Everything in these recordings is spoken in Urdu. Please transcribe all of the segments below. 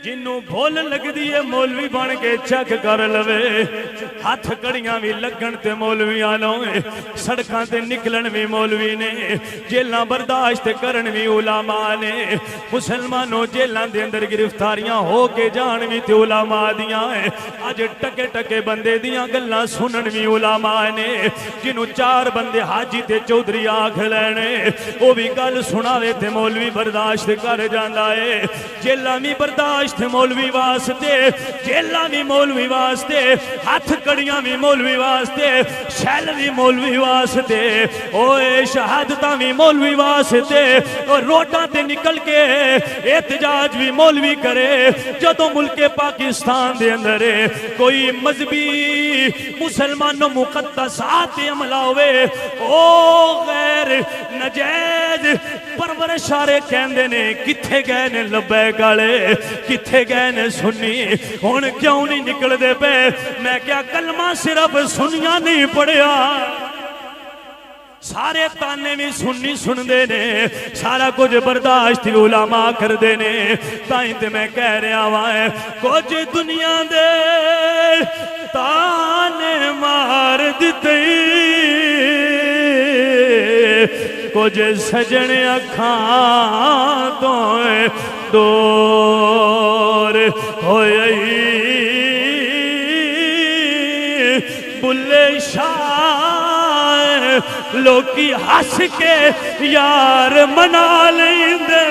جنوں بھول لگ دیئے مولوی بن کے چک کر لوے ہاتھ کڑیاں بھی لگن تے مولوی آلوے سڑکاں تے نکلن بھی مولوی نے جیلاں برداشت کرن بھی علماء نے مسلمانوں جیلاں دے اندر گرفتاریاں ہو کے جان بھی تے علماء دیاں ہیں آج ٹکے ٹکے بندے دیاں گلاں سنن بھی علماء نے جنوں چار بندے حاجی تے چودھری آکھ لینے وہ بھی گل سناوے تے مولوی برداشت کر جاندا ہے جیلاں بھی برداشت مولوی واسطے جیلاں بھی مولوی واسطے ہاتھ کڑیاں بھی مولوی واسطے شیل بھی مولوی واسطے اوے شہادتاں بھی مولوی واسطے اور روڈاں تے نکل کے احتجاج بھی مولوی کرے جدوں ملک پاکستان دے اندر کوئی مذہبی مسلمانوں مقدسات عملہ ہوئے او غیر نجائز پرورش آرے کہندے نے کتھے گئے نے لبیک آلے کتھے گئے نے سنی ہون کیوں نہیں نکل دے پہ میں کیا کلمہ صرف سنیاں نہیں پڑھیا سارے تانے بھی سننی سن دے نے سارا کچھ برداشت علماء کر دے نے تائیں تے میں کہہ رہا وائے کچھ دنیا دے تانے مار دیتے کچھ سجن اکھاں تو دور ہوئی بلے شاہ لوکی ہس کے یار منا لیندے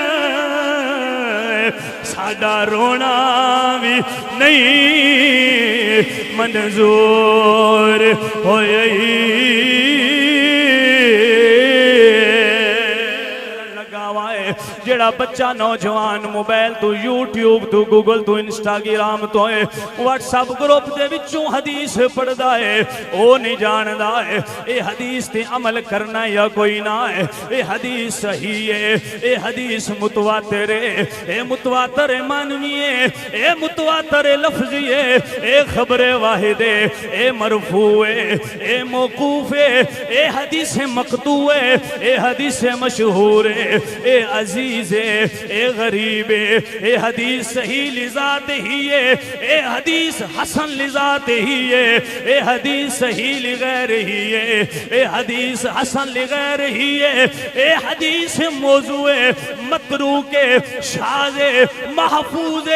ساڈا رونا بھی نہیں منظور ہوئی جڑا بچہ نوجوان موبائل تو یوٹیوب تو گوگل تو انسٹاگرام تو ہے واٹس اپ گروپ دے وچوں حدیث پڑھدا ہے او نہیں جاندا ہے اے حدیث تے عمل کرنا یا کوئی نہ ہے اے حدیث صحیح ہے اے حدیث متواتر ہے اے متواتر معنوی ہے اے متواتر لفظی ہے اے خبر واحد ہے اے مرفوع ہے اے موقوف ہے اے حدیث مقطوع ہے اے حدیث مشہور ہے اے عزیز اے غریب اے حدیث صحیح لذات ہی ہے اے حدیث حسن لذات ہی ہے اے حدیث صحیح لغیر ہی ہے اے حدیث حسن لغیر ہی ہے اے حدیث موضوع متروک شاذ محفوظ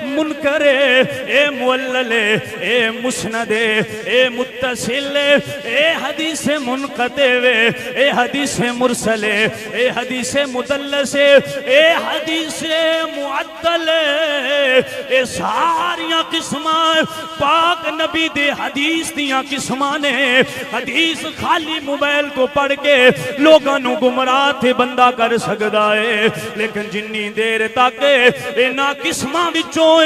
منکر اے معلل اے مسند اے متصل اے حدیث منقطع اے حدیث مرسل اے حدیث مدلس اے حدیث معدل اے ساریاں قسماں پاک نبی دے حدیث دیاں قسماں نے حدیث خالی موبائل کو پڑھ کے لوگاں نو گمراہ تے بندہ کر سکدا ہے لیکن جنی دیر تک انہاں قسماں وچوں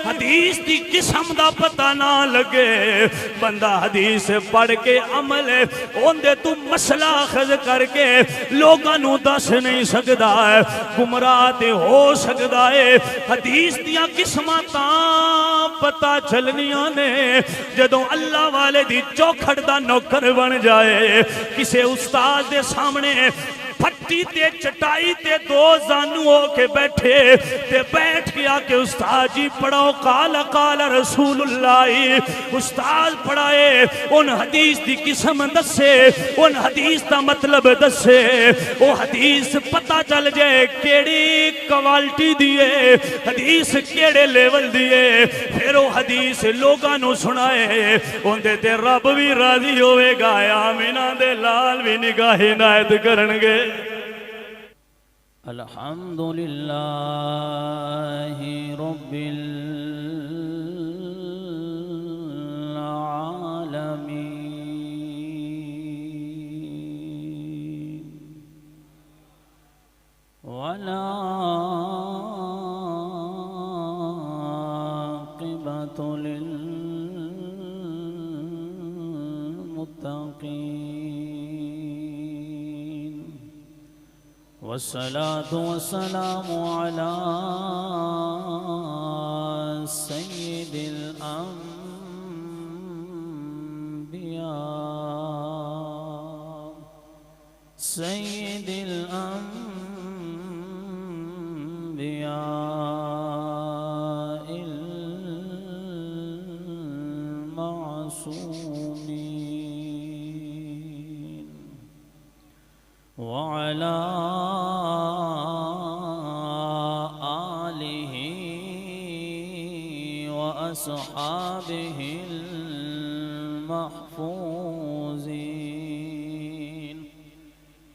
حدیث دی قسم دا پتہ نہ لگے بندہ حدیث پڑھ کے عمل اوندے تو مسئلہ اخذ کر کے لوگاں نو دس نہیں سکدا ہے گمراہ تے ہو سکدا ہے حدیث دیاں قسماں تاں پتہ چلنیاں نے جدوں اللہ والے دی چوکھڑ دا نوکر بن جائے کسے استاد دے سامنے پھٹی تے چٹائی تے دو زانو ہو کے بیٹھے تے بیٹھ گیا کہ استاد جی پڑھو قال قال رسول اللہ استاد پڑھائے ان حدیث دی قسم دسے ان حدیث دا مطلب دسے وہ حدیث پتہ چل جائے کیڑی کوالٹی دیئے حدیث کیڑے لیول دیئے پھر وہ حدیث لوگاں نو سنائے ان دے تے رب بھی راضی ہوئے گا آمینہ دے لال بھی نگاہ عنایت کرنگے الحمدللہ رب العالمین والعاقبۃ للمتقین والصلاة والسلام على سيد الأنبياء سيد الأنبياء وعلى آله وأصحابه المحفوظين.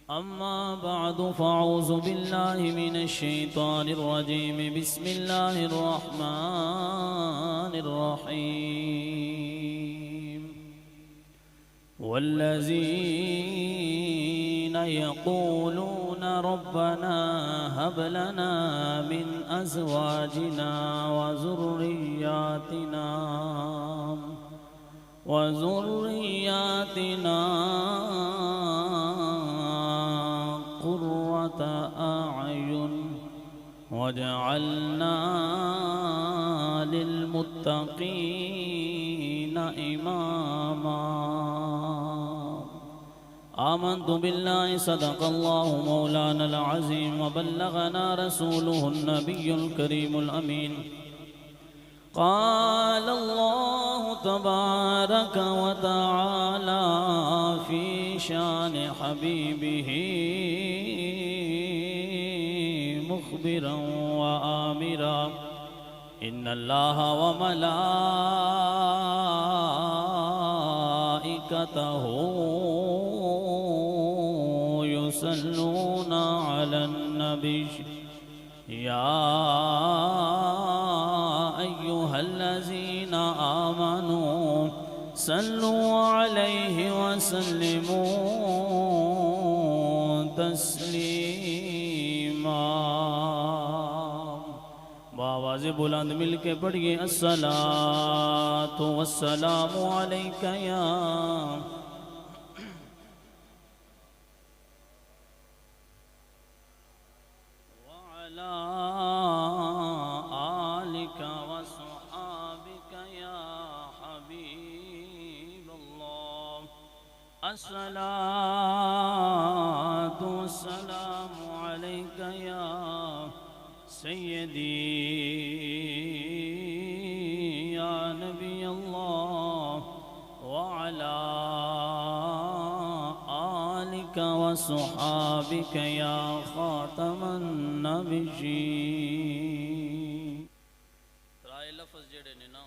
أما بعد فأعوذ بالله من الشيطان الرجيم. بسم الله الرحمن الرحيم. والذين يقولون ربنا هب لنا من أزواجنا وذرياتنا قرة أعين واجعلنا للمتقين إماما. آمنت بالله صدق الله مولانا العظيم وبلغنا رسوله النبي الكريم الأمين. قال الله تبارك وتعالى في شان حبيبه مخبرا وآمرا: إن الله وملائكته يصلون على النبي يا أيها الذين آمنوا صلوا عليه وسلموا تسلیما. بآواز بلند مل کے پڑھیے: الصلاۃ والسلام علیک یا وعلی آلک وصحابک یا حبیب اللہ. الصلاۃ والسلام علیک یا سیدی یا نبی اللہ وعلی آلک وصحابک یا خاتم النبیین. ترائے لفظ جڑے نے نا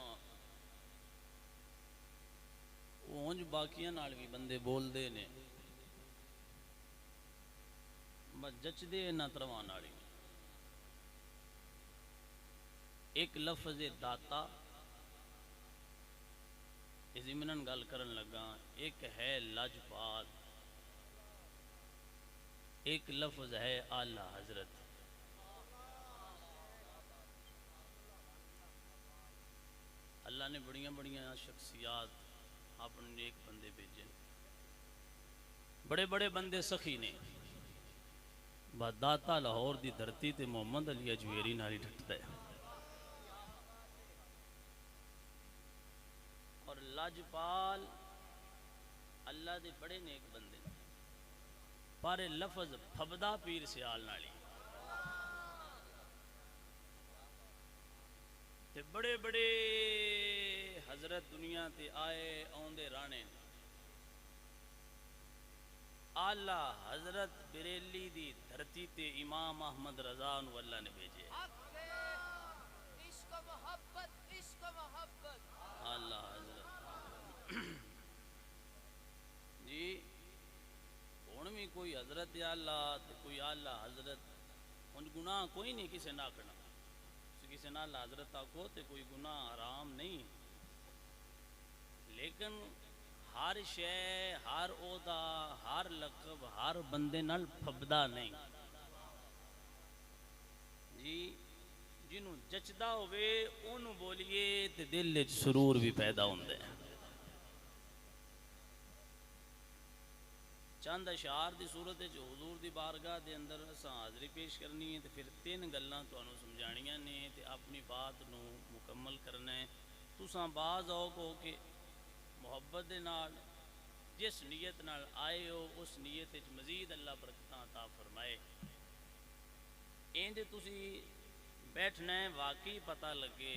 اونج باقیاں نال بھی بندے بول دے نے بس جچ دے نہ تروان والی. ایک لفظ داتا ضمناً گل کرن لگا. ایک ہے لاجپال، ایک لفظ ہے اعلیٰ حضرت. اللہ نے بڑیاں بڑیاں شخصیات اپنے نیک بندے بھیجے، بڑے بڑے بندے سخی نے. بس داتا لاہور دی دھرتی تے محمد علی اجویری نالی ڈٹدا ہے. اور لاجپال اللہ دے بڑے نیک بندے پر لفظ پھبدا پیر سیال نالی. تے بڑے بڑے حضرت دنیا تے آئے آندے رانے. اعلیٰ حضرت بریلی دی دھرتی تے امام احمد رضا نو اللہ نے بھیجے. اعلیٰ حضرت جی ہن بھی کوئی حضرت اعلیٰ تے کوئی اعلیٰ حضرت. ان گناہ کوئی نہیں کسے نہ کرنا. کسی نہ حضرت آکھو تے کوئی گناہ حرام نہیں، لیکن ہر شے ہر عہدہ ہر لقب ہر بندے نال پھبدا نہیں جی. جنوں جچدا ہوئے اونوں بولیے تے دل وچ سرور بھی پیدا ہوندا ہے. چند اشعار دی صورت وچ حضور دی بارگاہ دے اندر اساں حاضری پیش کرنی ہے تے پھر تین گلاں تانوں سمجھانیاں نے تے اپنی بات نو مکمل کرنا ہے. تساں باز اوق ہو کہ محبت دے نال جس نیت نال آئے ہو اس نیت وچ مزید اللہ برکتاں عطا فرمائے. اینج تسی بیٹھنا ہے واقعی پتہ لگے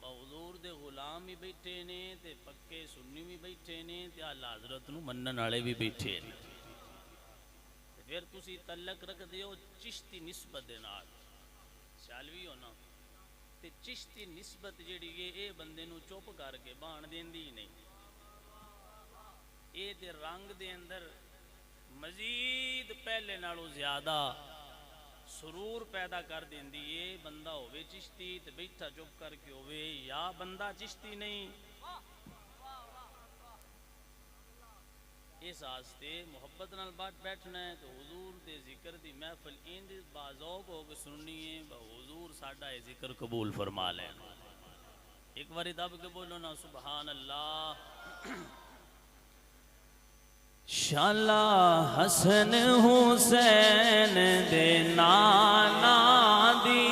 حضور دے غلام بھی بیٹھے نے تے پکے سنی بھی بیٹھے نے تے اعلیٰ حضرت نو منن والے بھی بیٹھے نے. پھر تسی تعلق رکھ دیو چشتی نسبت دے نال سیالوی ہونا تے چشتی نسبت جیڑی اے بندے نو چپ کر کے بان دیندی ہی نہیں اے تے رنگ دے اندر مزید پہلے نالوں زیادہ سرور پیدا کر دیندی اے بندہ ہوئے چشتی تے بیٹھا چپ کر کے ہوئے یا بندہ چشتی نہیں اس آستے محبت نال بات بیٹھنا ہے تو حضور دے ذکر دی محفل اند بازوق ہو کے سننی ہے حضور ساڈا یہ ذکر قبول فرما لیں ایک باری دب کے بولو نا سبحان اللہ شالا حسن حسین دے نانا دی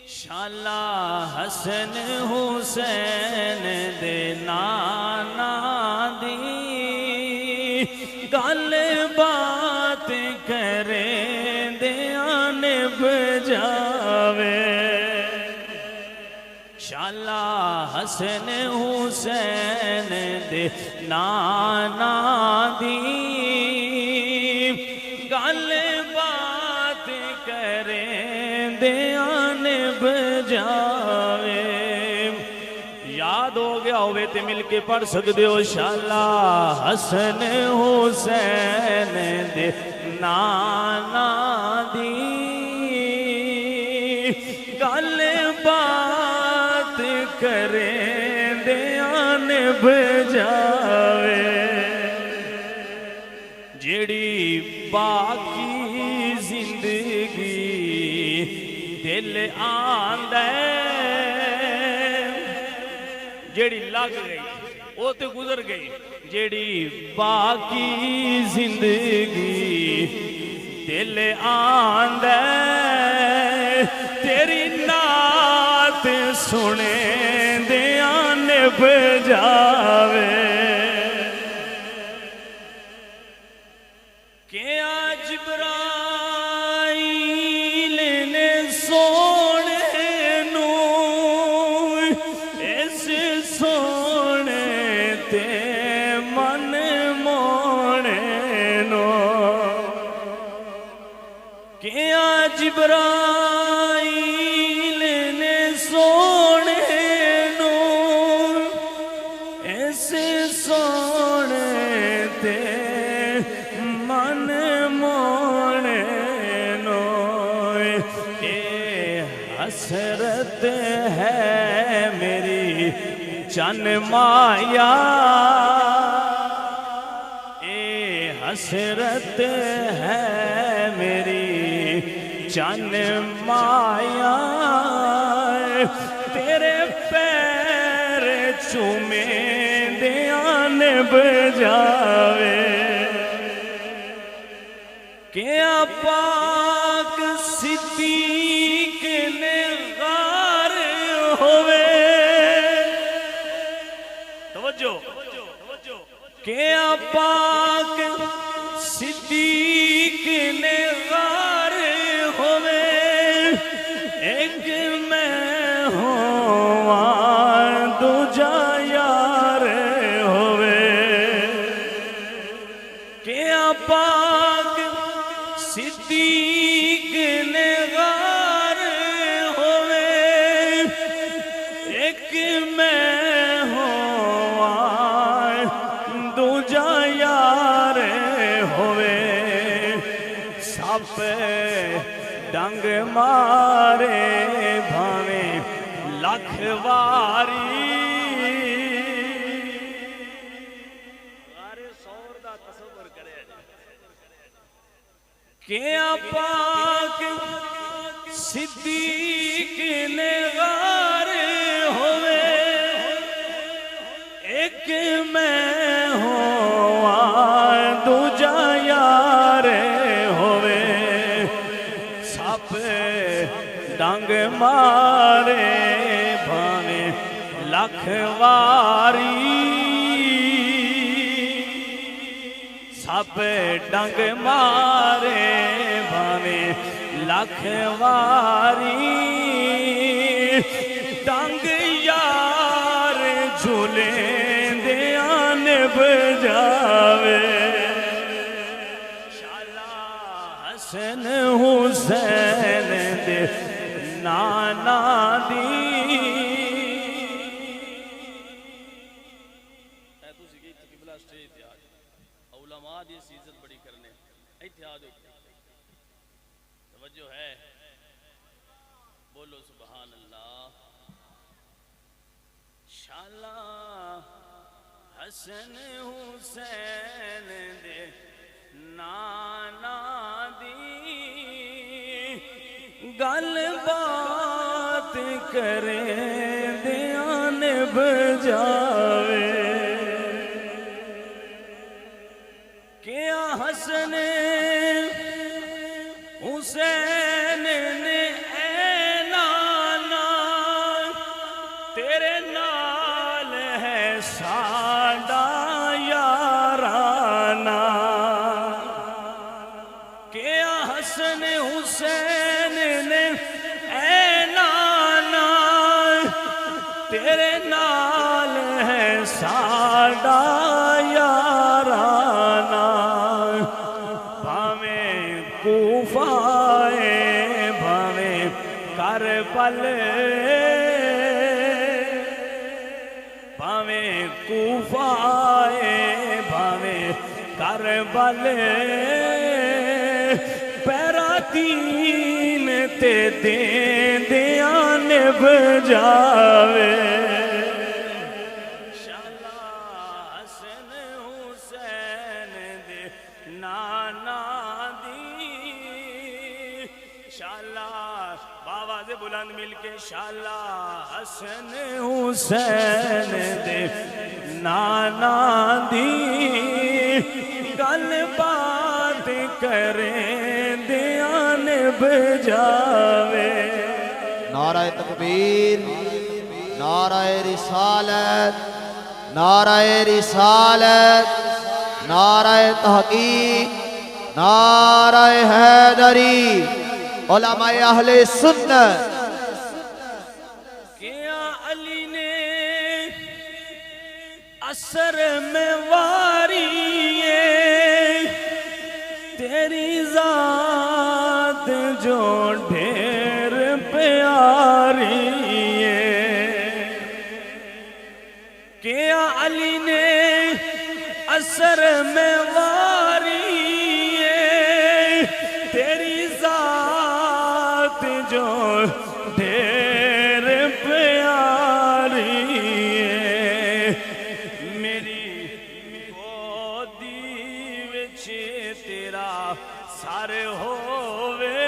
شالا حسن حسین دے نانا دی گل بات کرے دیان بجاوے شالا حسن حسین دے نانا دی گل بات کریں دیان بجاوے یاد ہو گیا ہوئے تے مل کے پڑھ سکتے ہو شالا حسن حسین دے نانا دی گل بات کریں دیان بجاوے جیڑی باقی زندگی دل آندے جیڑی لگ گئی وہ تو گزر گئی جیڑی باقی زندگی دل آندے تیری نعت سنے دیان بجاوے کہ آج جبرائیل نے سونے نو اس سونے تے من مونے نو کہ آج جبرائیل نے سونے نو اس سونے تے من مونے نو اے حسرت ہے میری چن مایا اے حسرت ہے میری چن مایا تیرے پیر چومیں دیان بجاوے کیا پاک صدیق نے غار ہوئے توجہ کیا پاک صدیق نے غار ہوئے ایک میں ہوا دوجا یار ہوئے کیا پاک صدیق نے غار ہوئے ایک میں ہوا دوجا یار ہوئے سپ ڈنگ مارے بھاویں لکھ واری کیا پاک صدیق نے غار ہوئے ایک میں ہوا دوجا یار ہوئے سپ ڈنگ مارے بھاویں لکھ واری سپ ڈنگ مارے بھاویں لکھ واری ڈنگ یار جھولے دیان بجا اتحاد توجہ ہے، بولو سبحان اللہ۔ شالا حسن حسین دے نانا دی گل بات کرے دیان بجاوے، کیا حسن حسین نے اے نانا تیرے نال ہے ساڈا یارانا، کیا حسن حسین نے اے نانا تیرے نال ہے ساڈا یارانا، بھاویں کوفہ ہے بھاویں کربل، بھاویں کوفہ ہے بھاویں کربل، پیرا دین تے دین دیان بجاوے، شالا حسن حسین دے نانا دی، شالا باواز بلند مل کے شالا حسن حسین دے نانا دی گل بات کریں دیان بجاوے، نعرہ تکبیر، نعرہ رسالت، نعرہ رسالت، نعرہ تحقیق، نعرہ حیدری، علماء اہل سنت۔ کیا علی نے اثر میں واری ہے تیری ذات جو ڈھیر پیاری ہے، کیا علی نے اثر میں واری ہے تیری ذات جو ڈھیر پیاری ہے، میری گودی وچ تیرا سر ہووے،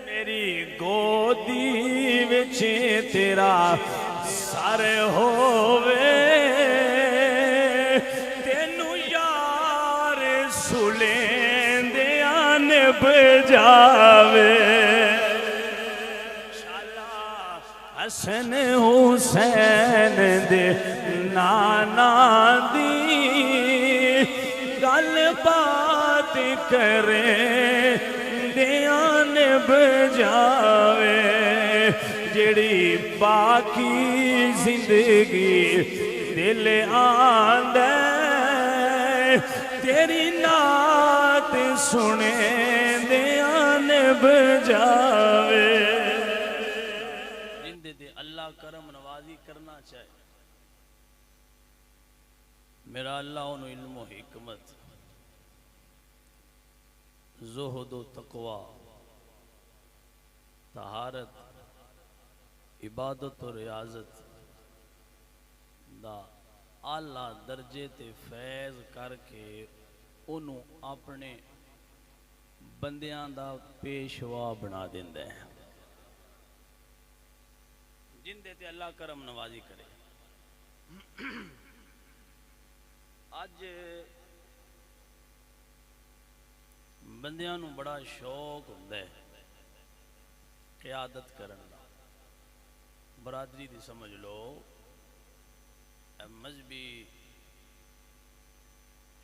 میری گودی وچ تیرا سر ہووے، تینو یار سلین دیان بجاوے، شالا حسن حسین دے نانا دی گل بات کرے دیان بجاوے، جڑی باقی زندگی دل آندے تیری نعت سنے دیان بجاوے، جندے تے اللہ کرم نوازی کرنا چاہے، میرا اللہ انہوں علم و حکمت، زہد و تقوی، طہارت، عبادت و ریاضت دا اعلیٰ درجے تے فیض کر کے انہوں اپنے بندیاں دا پیشوا بنا دیندے ہیں، جن دے تے اللہ کرم نوازی کرے۔ آج بندیاں نو بڑا شوق ہوندہ ہے قیادت کرن دا، برادری دی سمجھ لو، مذہبی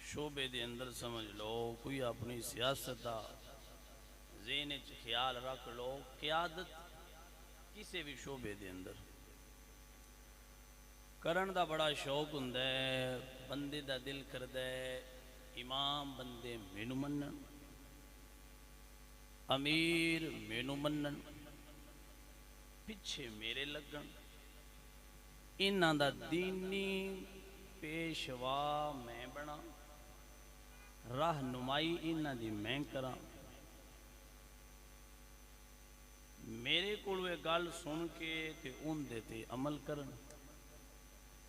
شعبے دے اندر سمجھ لو، کوئی اپنی سیاست دا ذہن وچ خیال رکھ لو، قیادت کسی بھی شعبے دے اندر کرن دا بڑا شوق ہوندا ہے، بندے دا دل کردا ہے امام بندے مینوں منن، امیر مینوں منن، پیچھے میرے لگن، انہاں دا دینی پیشوا میں بنا، راہنمائی انہاں دی میں کراں میرے کول یہ گل سن کے تے ان دے تے عمل کرن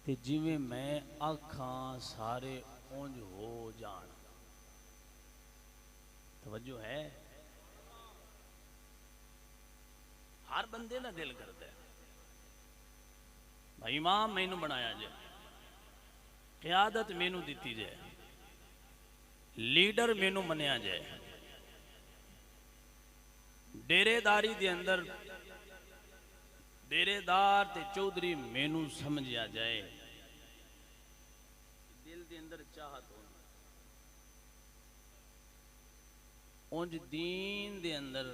تے جویں میں آکھاں سارے اونج ہو جان توجہ ہے ہر بندے نہ دل کرتا ہے بھائی امام مینوں بنایا جائے قیادت مینوں دیتی جائے لیڈر مینوں منیا جائے ڈیرے داری دے اندر ڈیرے دار تے چودھری مینوں سمجھیا جائے دل دے اندر چاہت ہو اونج دین دے اندر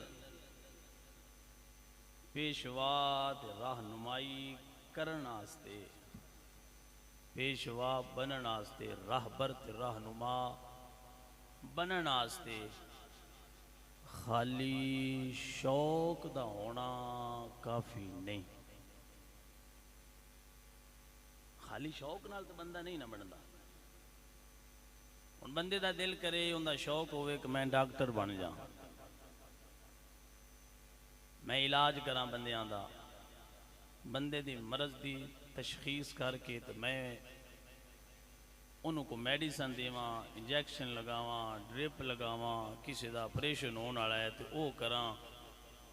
پیشوا تے راہنمائی کرن واسطے پیشوا بنن واسطے راہبر تے راہنما بنن واسطے خالی شوق دا ہونا کافی نہیں خالی شوق نال تو بندہ نہیں نہ بندا ہن بندے دا دل کرے ان دا شوق ہوئے کہ میں ڈاکٹر بن جاؤں میں علاج کراں بندیاں دا بندے دی مرض دی تشخیص کر کے تو میں انہوں کو میڈیسن دیواں انجیکشن لگاواں ڈرپ لگاواں کسی دا آپریشن ہونے والا ہے تو وہ کراں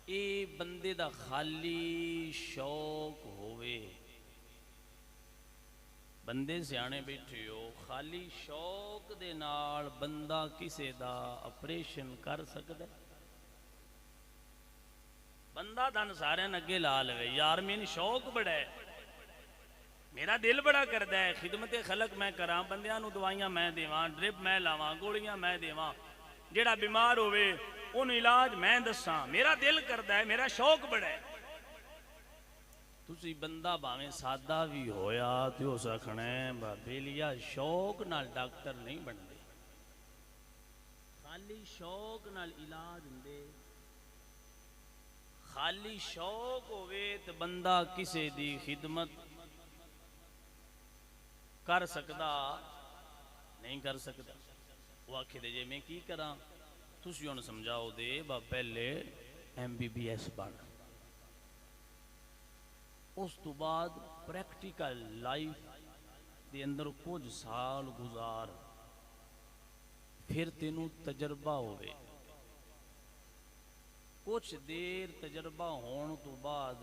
اے بندے دا خالی شوق ہوئے بندے سیانے بیٹھے ہو خالی شوق دے نال بندہ کسی دا آپریشن کر سکتا ہے بندہ دن سارے اگے لا لے یار میں شوق بڑا ہے میرا دل بڑا کردا ہے خدمت خلق میں کراں بندیاں نو دوائیاں میں دیواں ڈرپ میں لاواں گولیاں میں دیواں جیڑا بیمار ہوئے ان علاج میں دساں میرا دل کردا ہے میرا شوق بڑا ہے تسی بندہ باویں سادہ بھی ہویا تو اس آکھنا ہے بیلیا شوق نال ڈاکٹر نہیں بندے خالی شوق نال علاج ہندے خالی شوق ہوئے تو بندہ کسی دی خدمت کر سکتا نہیں کر سکتا وہ آکھے دے جے میں کی کراں تسی انہوں سمجھاؤ دے با پہلے MBBS بن اس تو بعد پریکٹیکل لائف دے اندر کچھ سال گزار پھر تینوں تجربہ ہوئے کچھ دیر تجربہ ہون تو بعد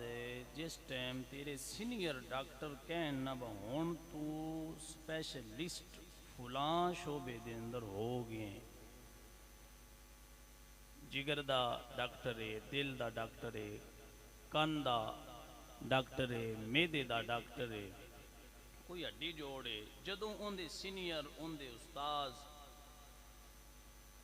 جس ٹائم تیرے سینئر ڈاکٹر کہن نہ ہون تو سپیشلسٹ فلاں شعبے دے اندر ہو گئے جگر دا ڈاکٹر ہے دل دا ڈاکٹر ہے کان دا ڈاکٹر ہے میدے دا ڈاکٹر ہے کوئی ہڈی جوڑے جدوں ان دے سینئر ان دے استاذ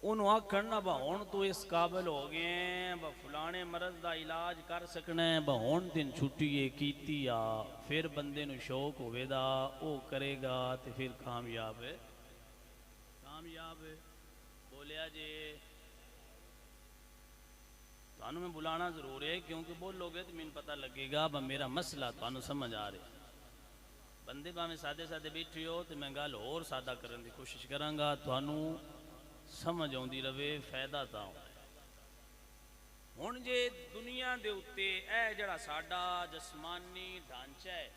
انہوں آکھنا با ہون تو اس قابل ہو گئے ہیں با فلانے مرض دا علاج کر سکنا ہے با ہون دن چھٹیے کیتی یا پھر بندے نو شوق ہوئے دا او کرے گا تے پھر کامیاب ہے بولیا جے تو انہوں میں بلانا ضرور ہے کیونکہ بولو گے تو میں پتہ لگے گا با میرا مسئلہ تو انہوں سمجھ آ رہے بندے با میں سادے سادے بیٹھے ہو تو میں گل اور سادہ کرنے دی کوشش کروں گا تو انہوں سمجھ آؤندی رہے فائدہ تا ہن جے دنیا دے اتے اے جڑا ساڈا جسمانی ڈھانچہ ہے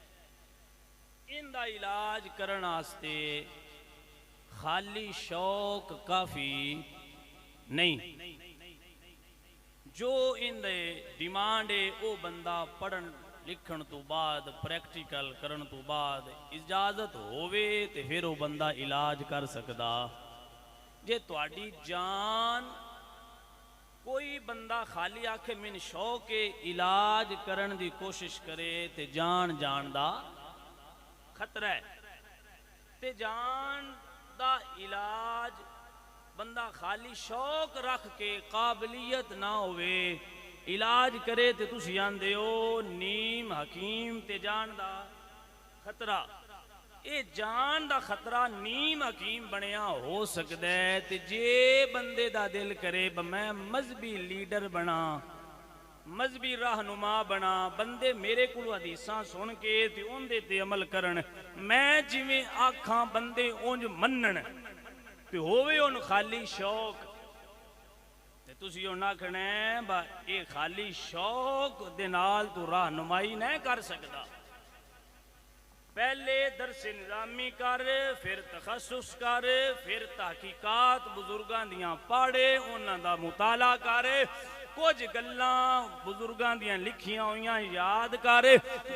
ان دا علاج کرن واسطے خالی شوق کافی نہیں جو ان دے ڈیمانڈ ہے او بندہ پڑھن لکھن تو بعد پریکٹیکل کرن تو بعد اجازت ہووے تے پھر وہ بندہ علاج کر سکدا جے تواڈی جان کوئی بندہ خالی آکھے من شوق علاج کرن دی کوشش کرے تے جان دا خطرہ ہے تے جان دا علاج بندہ خالی شوق رکھ کے قابلیت نہ ہوئے علاج کرے تے تسی آندے ہو نیم حکیم تے جان دا خطرہ اے جان دا خطرہ نیم حکیم بنیا ہو سکتا ہے تے جے بندے دا دل کرے میں مذہبی لیڈر بنا مذہبی راہنما بنا بندے میرے کو حدیثاں سن کے تے ان دے تے عمل کرن میں جویں آکھاں بندے اونج منن تے ہووے ان خالی شوق تے تسی ہن آکھنا ہے با اے خالی شوق دے نال تو راہنمائی نہیں کر سکدا پہلے درس نظامی کر پھر تخصص کر پھر تحقیقات بزرگاں دیاں پاڑے انہاں دا مطالعہ کر کچھ گلاں بزرگاں دیاں لکھیاں ہویاں یاد کر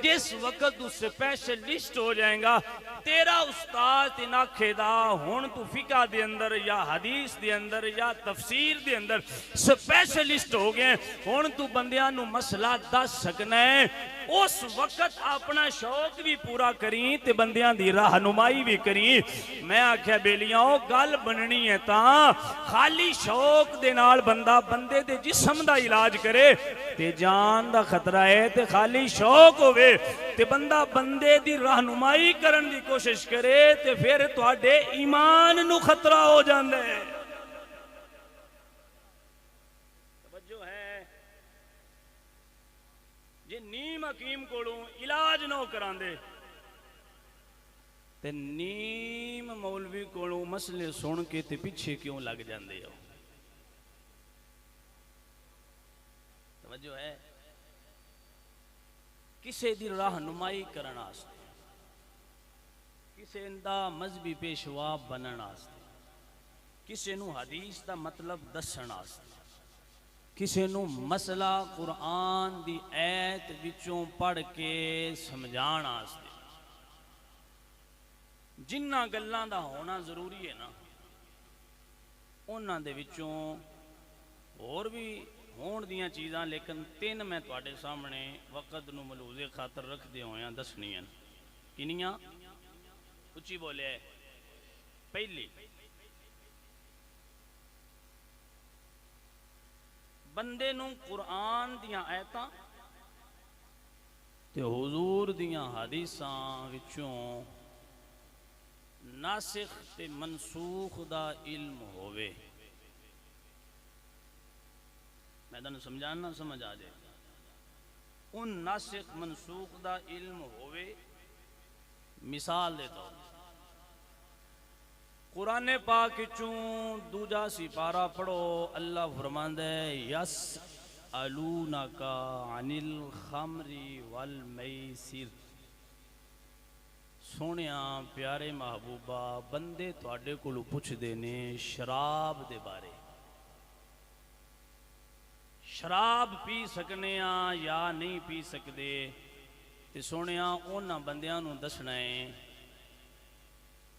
جس وقت تو سپیشلسٹ ہو جائیں گا تیرا استاد تے ناکھے دا ہن تو فقہ دے اندر یا حدیث دے اندر یا تفسیر دے اندر سپیشلسٹ ہو گئے ہن تو بندیاں نو مسئلہ دس سکنا ہے اس وقت اپنا شوق بھی پورا کریں تے بندیاں دی راہنمائی بھی کریں میں آکھیا بیلیاں گل بننی ہے تاں خالی شوق دے نال بندہ بندے دے جسم دا علاج کرے تے جان دا خطرہ ہے تے خالی شوق ہوئے تے بندہ بندے دی راہنمائی کرن دی کوشش کرے تے پھر تواڈے ایمان نو خطرہ ہو جاندے توجہ ہے جے نیم حکیم کولوں علاج نہ کراندے تے نیم مولوی کولوں مسئلے سن کے تے پیچھے کیوں لگ جاندے ہو توجہ ہے کسے دی راہنمائی کرن واسطے کسے دا مذہبی پیشوا بنن واسطے کسے نو حدیث دا مطلب دسن واسطے کسے نو مسئلہ قرآن دی ایت وچوں پڑھ کے سمجھان واسطے جنہ گلاں دا ہونا ضروری ہے نا انہاں دے وچوں اور بھی ہون دیاں چیزاں لیکن تین میں تواڈے سامنے وقت نو ملوزے خاطر رکھ دے ہویاں دسنیاں کنیاں اچھی بولے پہلی بندے نو قرآن دیاں آیتاں تے حضور دیاں حدیثاں وچوں ناسخ تے منسوخ دا علم ہووے میں تانوں سمجھانا سمجھ آ جائے ان ناسخ منسوخ دا علم ہووے مثال دیتا ہوں قرآن پاک چوں دوجا سپارہ پڑھو اللہ فرماندہ ہے یسألونک عن الخمر والمیسر سونیاں پیارے محبوبہ بندے تواڈے کولوں پوچھ دینے شراب دے بارے شراب پی سکنے یا نہیں پی سکدے تے سونیاں انہاں بندیاں نو دسنا ہے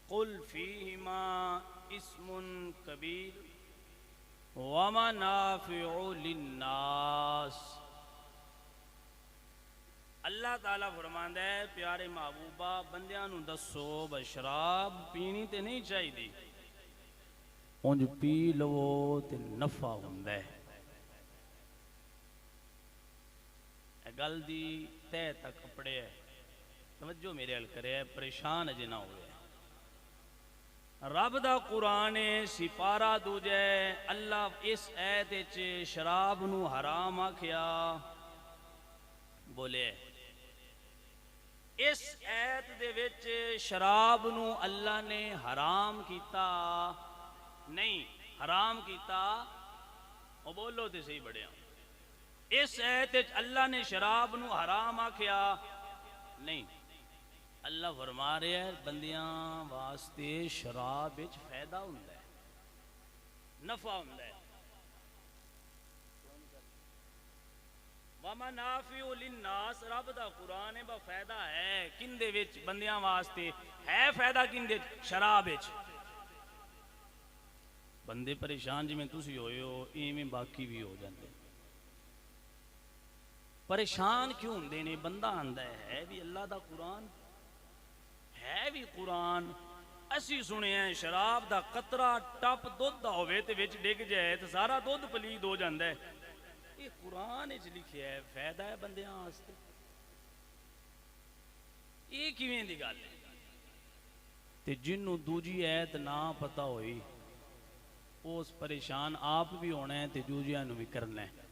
قل فیہما اسم کبیر ومنافع للناس اللہ تعالیٰ فرماندا ہے پیارے محبوبہ بندیاں نو دسو بھئی شراب پینی تے نہیں چاہی دی اونج پی لو تے نفع ہوندا ہے گل دی تے تک کپڑے ہے توجہ میرے حل کرے پریشان اجے نہ ہوئے رب دا قرآن سپارہ دوجے اللہ اس ایت وچ شراب نو حرام آکھیا بولے اس ایت دے وچ شراب نو اللہ نے حرام کیتا نہیں حرام کیتا او بولو تے صحیح بڑے اس ایت وچ اللہ نے شراب نو حرام آکھیا نہیں اللہ فرما رہے ہیں بندیاں واسطے شراب وچ فائدہ ہوندا ہے نفع ہوندا ہے وَمَنَافِعُ لِلنَّاسِ رب دا قرآن با فائدہ ہے کندے وچ بندیاں واسطے ہے فائدہ کندے شراب وچ بندے پریشان جی میں تسی ہوئے ہو ایویں باقی بھی ہو جاندے پریشان کیوں ہوندے نے بندہ آندا ہے بھی اللہ دا قرآن ہے بھی قرآن اسی سنے ہیں شراب دا قطرہ ٹپ دودھ دا ہوئے تے وچ ڈگ جائے تے سارا دودھ پلید ہو جاندا ہے یہ قرآن وچ لکھیا ہے فائدہ ہے بندیاں واسطے یہ کیویں دی گل ہے تے جنوں دوجی ایت نہ پتہ ہوئی اس پریشان آپ بھی ہونا ہے تے دوجیاں نو بھی کرنا ہے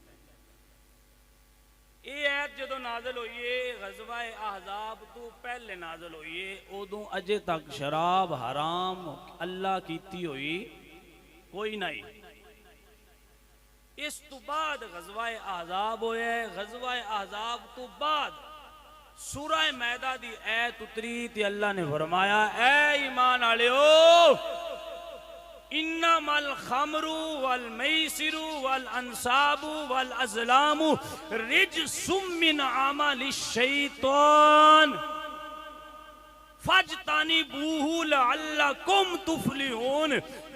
یہ ایت جدو نازل ہوئی ہے غزوہ احزاب تو پہلے نازل ہوئی ہے، ادو اجے تک شراب حرام اللہ کیتی ہوئی کوئی نہیں۔ اس تو بعد غزوہ احزاب ہوئے، غزوہ احزاب تو بعد سورہ میدہ دی ایت اتری تے اللہ نے فرمایا اے ایمان والےو انما الخمر والمیسر والانصاب والازلام رجس من عمل الشیطان فاجتنبوہ لعلکم تفلحون۔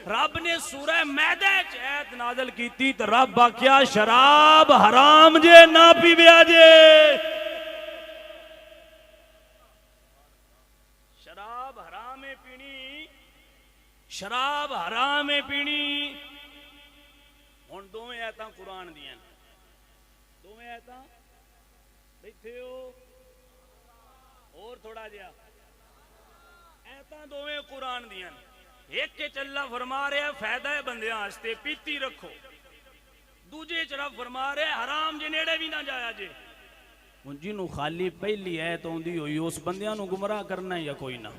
رب نے سورہ میدہ ایت نازل کی تھی تو رب کیا شراب حرام جے نہ پی بیا جے، شراب حرام پینی، شراب حرام پینی۔ ہن دوویں ایتاں قرآن دیاں، دوویں ایتاں بیٹھے ہو اور تھوڑا جیا، ایتاں دوویں قرآن دیاں۔ ایک کے چلا فرما رہے ہیں فائدہ ہے بندیاں ہستے پیتی رکھو، دوجے چرف فرما رہے ہیں حرام جے نیڑے بھی نہ جایا جے۔ ان جنہوں خالی پہلی ایت ہوندی ہوئی اس بندیاں نو گمراہ کرنا ہے یا کوئی نہ،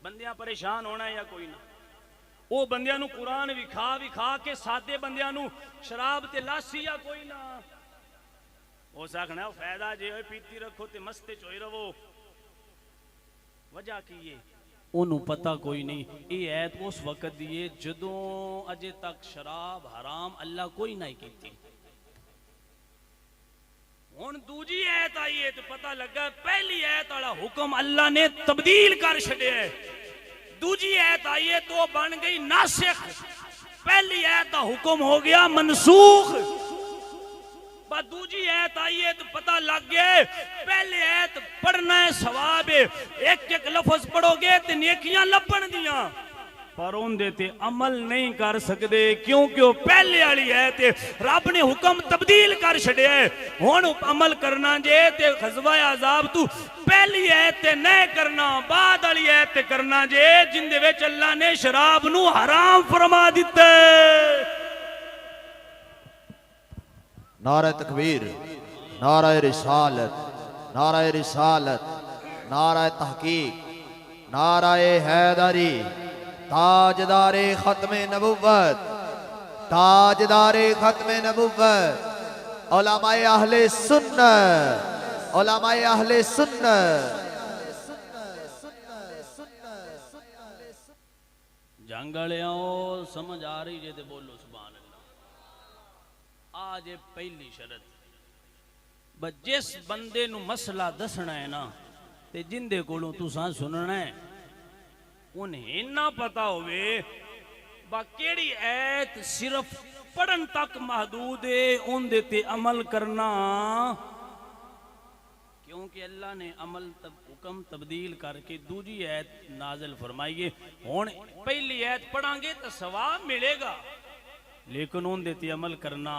بندیاں پریشان ہونا ہے یا کوئی نہ، او بندیاں نو قرآن وکھا کے سادے بندیاں نو شراب تے لاسی یا کوئی نہ، ہو سکنا ہے فائدہ جے ہوئے پیتی رکھو تے مستے چوئی رہو۔ وجہ کی یہ انہوں پتہ کوئی نہیں، یہ ایت اس وقت دیئے جدوں اجے تک شراب حرام اللہ کوئی نہیں کیتی۔ ہن دوجی ایت آئی ہے تو پتہ لگا پہلی ایت والا حکم اللہ نے تبدیل کر چھڑے ہے، دوجی ایت آئی ہے تو بن گئی ناسخ، پہلی ایت کا حکم ہو گیا منسوخ۔ بعد دوجی ایت آئی ہے تو پتہ لگ گئے پہلے ایت پڑھنا ہے ثواب ہے، ایک ایک لفظ پڑھو گے تو نیکیاں لبن دیاں، پر ان دیتے عمل نہیں کر سکتے کیونکہ وہ پہلے والی ایت ہے، رب نے حکم تبدیل کر چھڑیا ہے۔ ہن عمل کرنا جے تے غزوہ احزاب تو پہلی ایت تے نہیں کرنا، بعد والی ایت تے کرنا جے جن دے وچ اللہ نے شراب نو حرام فرما دیتا ہے۔ نعرہ تکبیر، نعرہ رسالت، نعرہ رسالت، نعرہ تحقیق، نعرہ حیدری، تاجدار ختم نبوت، تاجدار ختم نبوت، علماء اہل سنت، علماء اہل سنت۔ جنگلیاں سمجھ آ رہی جے تے بولو سبحان اللہ۔ آج پہلی شرط بس جس بندے نو مسئلہ دسنا ہے نا تے جن دے کولوں تساں سننا ہے انہیں نہ پتا ہوئے با کیڑی ایت صرف پڑھن تک محدود ہے ان دے تے عمل کرنا، کیونکہ اللہ نے عمل حکم تبدیل کر کے دوجی ایت نازل فرمائیے۔ ہون پہلی ایت پڑھاں گے تو ثواب ملے گا لیکن ان دیتی عمل کرنا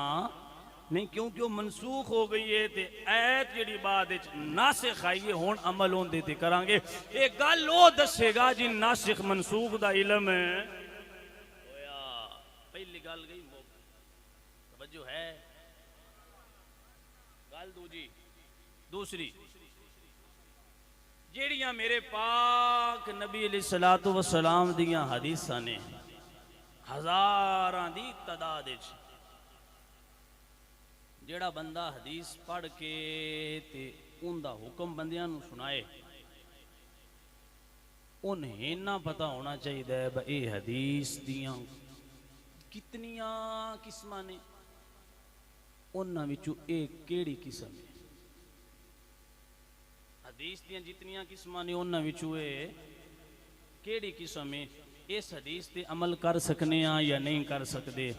نہیں، کیونکہ وہ منسوخ ہو گئی ہے تے ایت جڑی بعد ناسخ آئی ہے ہون عمل ان دیتی کران گے۔ ایک گل وہ دسے گا جن ناسخ منسوخ دا علم ہے، پہلی گل گئی توجہ ہے، گل دوسری جیڑیاں میرے پاک نبی علیہ السلام دیاں حدیثاں نے ہزاراں دی تعداد وچ، جیڑا بندہ حدیث پڑھ کے تے ان دا حکم بندیاں نو سنائے انہیں نہ پتا ہونا چاہیے بھائی اے حدیث دیاں کتنیاں قسماں نے، انہاں وچوں ایک کیڑی قسم ہے، حدیث دیاں جتنیاں قسماں نے انہاں وچوں اے کیڑی قسم ہے، اس حدیث تے عمل کر سکنے ہاں یا نہیں کر سکتے،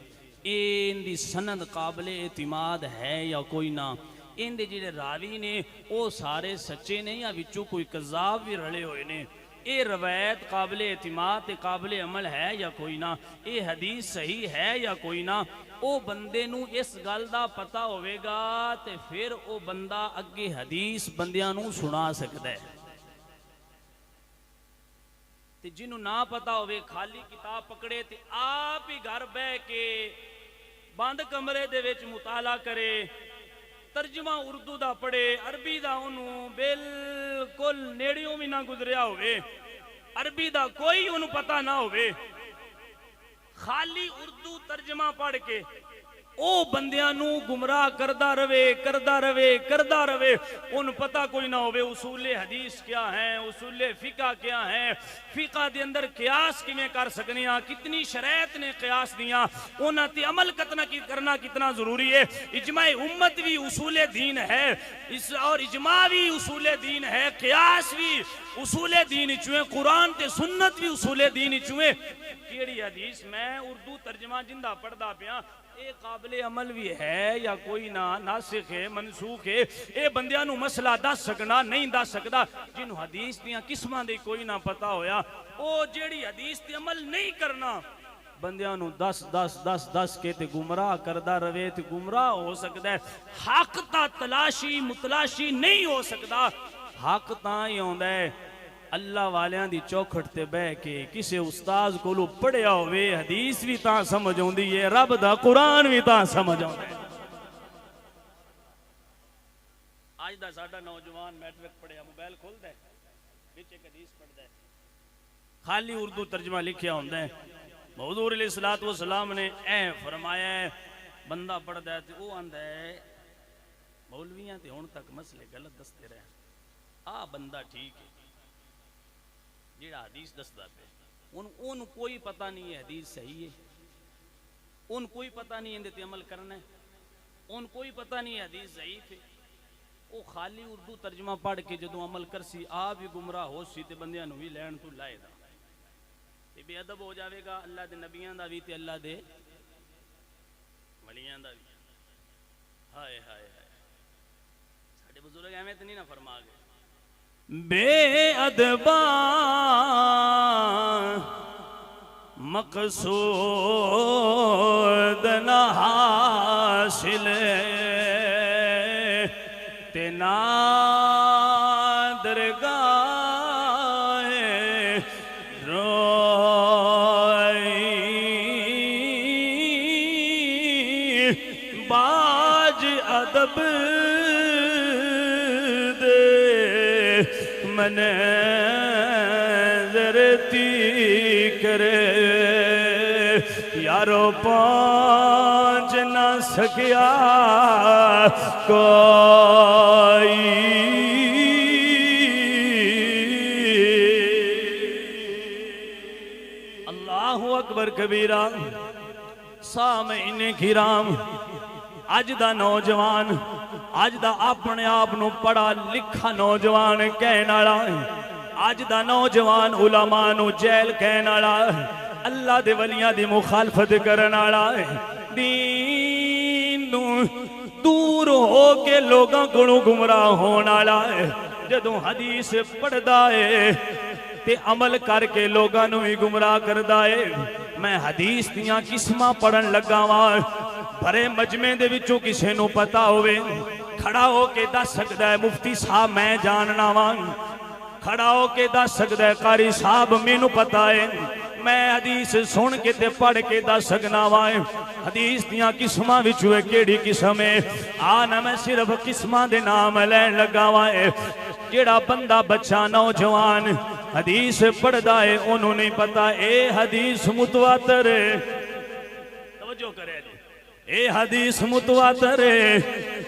ان دی سند قابل اعتماد ہے یا کوئی نہ، ان دے جڑے راوی نے وہ سارے سچے نے یا وچوں کوئی کذاب بھی رلے ہوئے نے، اے روایت قابل اعتماد تے قابل عمل ہے یا کوئی نہ، اے حدیث صحیح ہے یا کوئی نہ، او بندے نو اس گل دا پتہ ہوئے گا تے پھر او بندہ اگے حدیث بندیاں نو سنا سکتا ہے۔ تے جنہوں نہ پتا ہوئے خالی کتاب پکڑے تے آپ ہی گھر بہ کے بند کمرے دے وچ مطالعہ کرے ترجمہ اردو دا پڑھے عربی دا انہوں بالکل نیڑیوں بھی نہ گزریا ہوئے عربی دا کوئی انہوں پتہ نہ ہوئے خالی اردو ترجمہ پڑھ کے او بندیاں نو گمراہ کردہ روے ان پتہ کوئی نہ ہوئے اصول حدیث کیا ہیں اصول فقہ کیا ہیں فقہ دے اندر قیاس کی میں کر سکنیاں کتنی شرائط نے قیاس دیاں انہاں تے عمل کرنا کتنا ضروری ہے اجماع امت بھی اصول دین ہے اور اجماع بھی اصول دین ہے قیاس بھی اصول دین چوئے قرآن تے سنت بھی اصول دین چوئے کیڑی حدیث میں اردو ترجمہ جندہ پڑھدا پیاں اے قابل عمل بھی ہے یا کوئی نہ ناسخ ہے منسوخ ہے اے بندیاں نو مسئلہ دس سکنا نہیں دس سکدا جنہوں حدیث دیاں قسماں دے کوئی نہ پتہ ہویا او جیڑی حدیث تے عمل نہیں کرنا بندیاں نو دس کے تے گمراہ کردہ روے تے گمراہ ہو سکدا ہے حق تا تلاشی متلاشی نہیں ہو سکدا حق تاں ہی ہوندا ہے اللہ والیاں دی چوکھٹ تے بہ کے کسے استاذ کولو پڑھیا ہوئے حدیث بھی تاں سمجھ ہوندی ہے رب دا قرآن بھی تاں سمجھ ہوندا ہے آج دا ساڈا نوجوان میٹرک پڑھیا موبائل کھولدا ہے وچ ایک حدیث پڑھدا ہے خالی اردو ترجمہ لکھیا ہوندا ہے حضور علیہ الصلوۃ والسلام نے اے فرمایا ہے بندہ پڑھدا ہے تے او آندا ہے مولویاں تے ہن تک مسئلے غلط دستے رہے آ بندہ ٹھیک ہے جیڑا حدیث دستا پہ ان کوئی پتہ نہیں ہے حدیث صحیح ہے ان کوئی پتہ نہیں ہے تے عمل کرنا ہے ان کوئی پتہ نہیں ہے حدیث ضعیف ہے وہ خالی اردو ترجمہ پڑھ کے جدوں عمل کرسی آ بھی گمراہ ہو سی تے بندیاں نو بھی لین تو لائے دا تے بے ادب ہو جاوے گا اللہ دے نبیاں دا بھی تے اللہ دے ولیاں دا بھی ہائے ہائے ہائے ساڈے بزرگ ایویں تے نہیں نہ فرما گئے بے ادباں مقصود نہ حاصل تے نہ درگاہ روئی باج ادب منظرتی کرے یارو پہنچ نہ سکیا کوئی اللہ اکبر کبیرہ سامعین کرام اج دا نوجوان اج دا اپنے آپ نو پڑھا لکھا نوجوان کہنا اج دا نوجوان علماء نو جیل کہنا اللہ دے ولیاں دی مخالفت کرنا دین نو دور ہو کے لوگاں کو گمراہ ہونا جدوں حدیث پڑھدا ہے تے عمل کر کے لوگاں نو ہی گمراہ کردا ہے میں حدیث دیاں قسماں پڑھن لگا واں بھرے مجمع دے وچوں کسے نو پتہ ہوئے کھڑا ہو کے دس سکدا ہے مفتی صاحب میں جاننا واں کھڑا ہو کے دس سکدا ہے قاری صاحب مینوں پتہ ہے میں حدیث سن کے تے پڑھ کے دس سکنا واں حدیث دیاں قسماں وچوں کیڑی قسم ہے آنا میں صرف قسماں دے نام لین لگا واں جیڑا بندہ بچہ نوجوان حدیث پڑھدا ہے انہوں نہیں پتہ اے حدیث متواتر ہے توجہ کرے اے حدیث متواتر ہے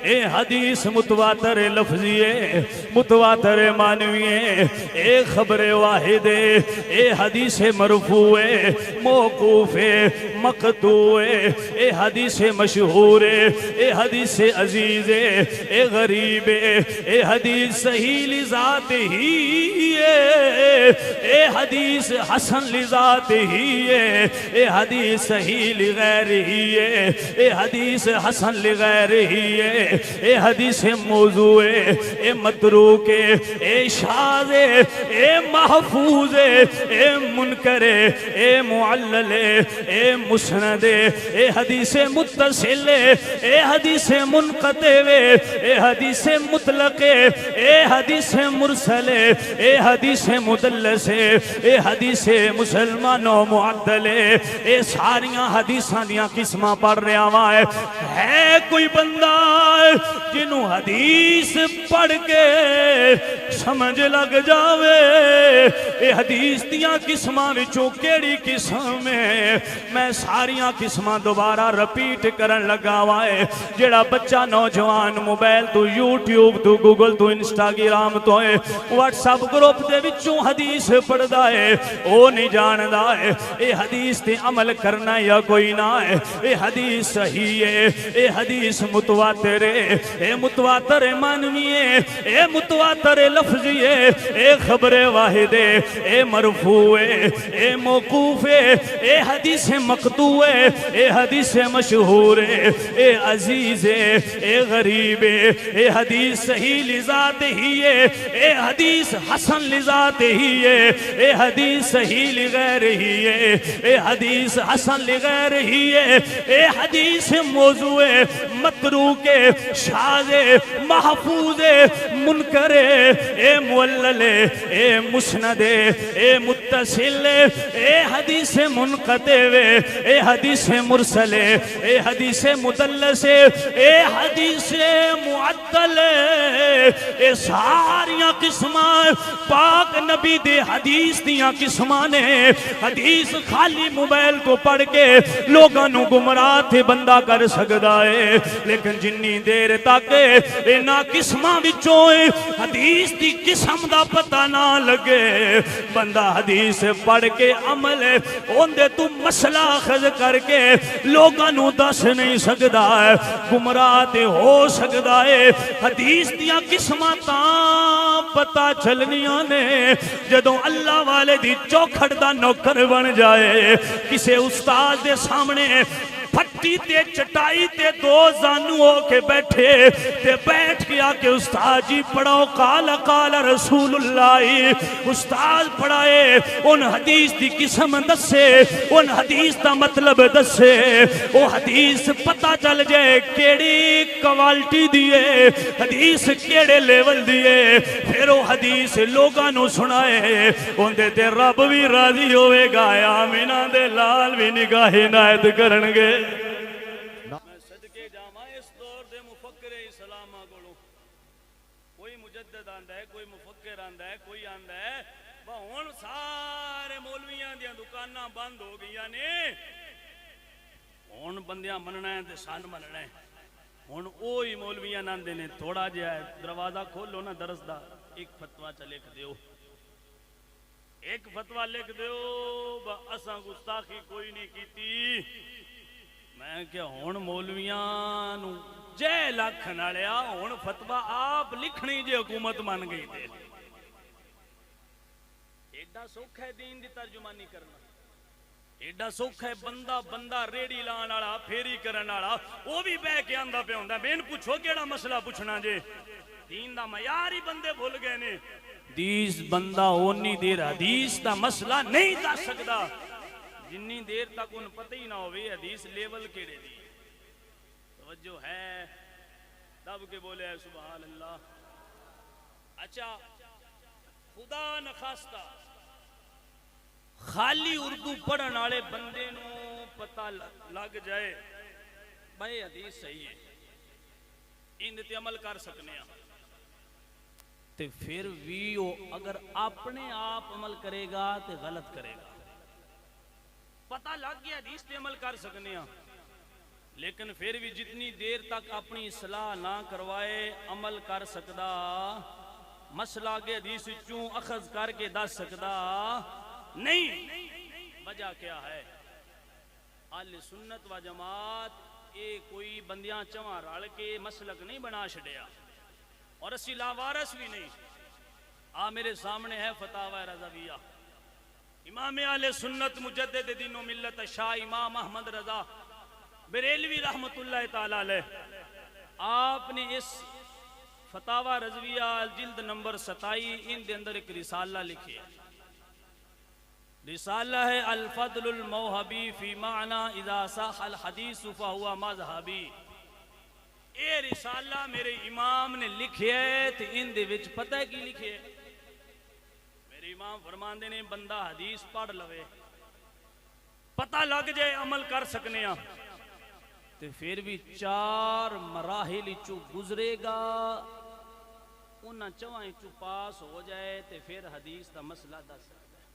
اے حدیث متواتر لفظی ہے متواتر معنوی ہے اے خبر واحد ہے اے حدیث مرفوع ہے موقوف ہے مقطوع ہے اے حدیث مشہور ہے اے حدیث عزیز ہے اے غریب ہے اے حدیث صحیح لذات ہی ہے اے حدیث حسن لذات ہی ہے اے حدیث صحیح لغیر ہی ہے اے حدیث حسن لغیر ہی ہے اے حدیث موضوع ہے اے متروک ہے اے شاذ ہے اے محفوظ ہے اے منکر ہے اے معلل ہے اے مسند ہے اے حدیث متصل ہے اے حدیث منقطع ہے اے حدیث مطلق ہے اے حدیث مرسل ہے اے حدیث مدلس ہے اے حدیث مسلمان و معدل ہے اے ساریاں حدیثاں دیاں قسماں پڑھ رہا ہے کوئی بندہ جنوں حدیث پڑھ کے سمجھ لگ جاوے اے حدیث دیاں قسماں وچوں کیڑی قسم ہے میں ساریاں قسماں دوبارہ رپیٹ کرن لگا وائے جڑا بچہ نوجوان موبائل تو یوٹیوب تو گوگل تو انسٹاگرام تو واٹس ایپ گروپ دے وچوں حدیث پڑھدا ہے او نہیں جاندا ہے اے حدیث تے عمل کرنا یا کوئی نہ ہے اے حدیث صحیح ہے اے حدیث متواتر ہے اے متواتر معنوی ہے اے متواتر لفظی ہے اے خبر واحد ہے اے مرفوع ہے اے موقوف ہے اے حدیث مقطوع ہے اے حدیث مشہور ہے اے عزیز ہے اے غریب ہے اے حدیث صحیح لذات ہی ہے اے حدیث حسن لذات ہی ہے اے حدیث صحیح لغیر ہی ہے اے حدیث حسن لغیر ہی ہے اے حدیث موضوع متروک شاذ محفوظ منکر اے معلل اے مسند اے متصل اے حدیث منقطع اے حدیث مرسل اے حدیث مدلس اے حدیث معدل اے ساریاں قسماں پاک نبی دے حدیث دیاں قسماں نے حدیث خالی موبائل کو پڑھ کے لوگاں نو گمراہ تھے بندہ کر سکدا ہے لیکن جنی دیر تک انہاں قسماں وچوں حدیث دی قسم دا پتہ نہ لگے بندہ حدیث پڑھ کے عمل اوندے تو مسئلہ اخذ کر کے لوگاں نو دس نہیں سکدا ہے گمراہ تے ہو سکدا ہے حدیث دیاں قسماں تاں پتہ چلنیاں نے جدوں اللہ والے دی چوکھٹ دا نوکر بن جائے کسے استاد دے سامنے پھٹی تے چٹائی تے دو زانو ہو کے بیٹھے تے بیٹھ گیا کہ استاد جی پڑھاؤ قال قال رسول اللہ استاد پڑھائے ان حدیث دی قسم دسے ان حدیث دا مطلب دسے وہ حدیث پتہ چل جائے کیڑی کوالٹی دیئے حدیث کیڑے لیول دیئے پھر وہ حدیث لوگاں نو سنائے ان دے تے رب بھی راضی ہوئے گا آمینہ دے لال بھی نگاہ عنایت کرنگے میں صدقے جاواں اس دور دے مفکر اسلامہ کولوں کوئی مجدد آندا ہے کوئی مفکر آندا ہے کوئی آندا ہے وہ ہن سارے مولویاں دیاں دکاناں بند ہو گئیاں نے ہن بندیاں مننا ہے تے سن مننا ہے ہن اوہی مولویاں آندے نے تھوڑا جہا دروازہ کھولو نا درس دا ایک فتویٰ چ لکھ دیو ایک فتویٰ لکھ دیو اساں گستاخی کوئی نہیں کیتی میں کہ ہون مولویاں نو جے لکھ نالیا ہون فتویٰ آپ لکھنی جے حکومت مان گئی دے ایڈا سوکھ ہے دین دی ترجمانی کرنا ایڈا سوکھ ہے بندہ ریڑی لان والا پھیری کرن والا وہ بھی بہ کے آندا پہ ہوندا مین پوچھو کیڑا مسئلہ پوچھنا جے دین دا معیار ہی بندے بھول گئے نے حدیث بندہ اونی دیر حدیث دا مسئلہ نہیں دس سکدا جنی دیر تک ان پتہ ہی نہ ہوئے حدیث لیول کیڑے دی توجہ ہے دب کے بولے ہے سبحان اللہ اچھا خدا نخواستہ خالی اردو پڑھن والے بندے نو پتہ لگ جائے بھائی حدیث صحیح ہے ان تے عمل کر سکنے ہیں تے پھر بھی وہ اگر اپنے آپ عمل کرے گا تے غلط کرے گا پتہ لگ گیا حدیث تے عمل کر سکنے ہیں لیکن پھر بھی جتنی دیر تک اپنی اصلاح نہ کروائے عمل کر سکدا مسئلہ کے حدیث چوں اخذ کر کے دس سکدا نہیں وجہ کیا ہے اہل سنت و جماعت اے کوئی بندیاں چواں رل کے مسلک نہیں بنا چھڑیا اور اسی لاوارث بھی نہیں میرے سامنے ہے فتاوی رضویہ امام اہل سنت مجدد دین و ملت شاہ امام احمد رضا بریلوی رحمت اللہ تعالی علیہ آپ نے اس فتاوی رضویہ جلد نمبر 27 ان دے اندر ایک رسالہ لکھی ہے رسالہ ہے الفضل الموہبی فی معنی اذا صح الحدیث فہوا مذہبی اے رسالہ میرے امام نے لکھے تو ان دے وچ پتہ ہے کی لکھے میرے امام فرماندے نے بندہ حدیث پڑھ لوے پتہ لگ جائے عمل کر سکنے ہیں تے پھر بھی 4 مراحل چو گزرے گا، انہاں چواں چو پاس ہو جائے تے پھر حدیث دا مسئلہ دس سکتا ہے۔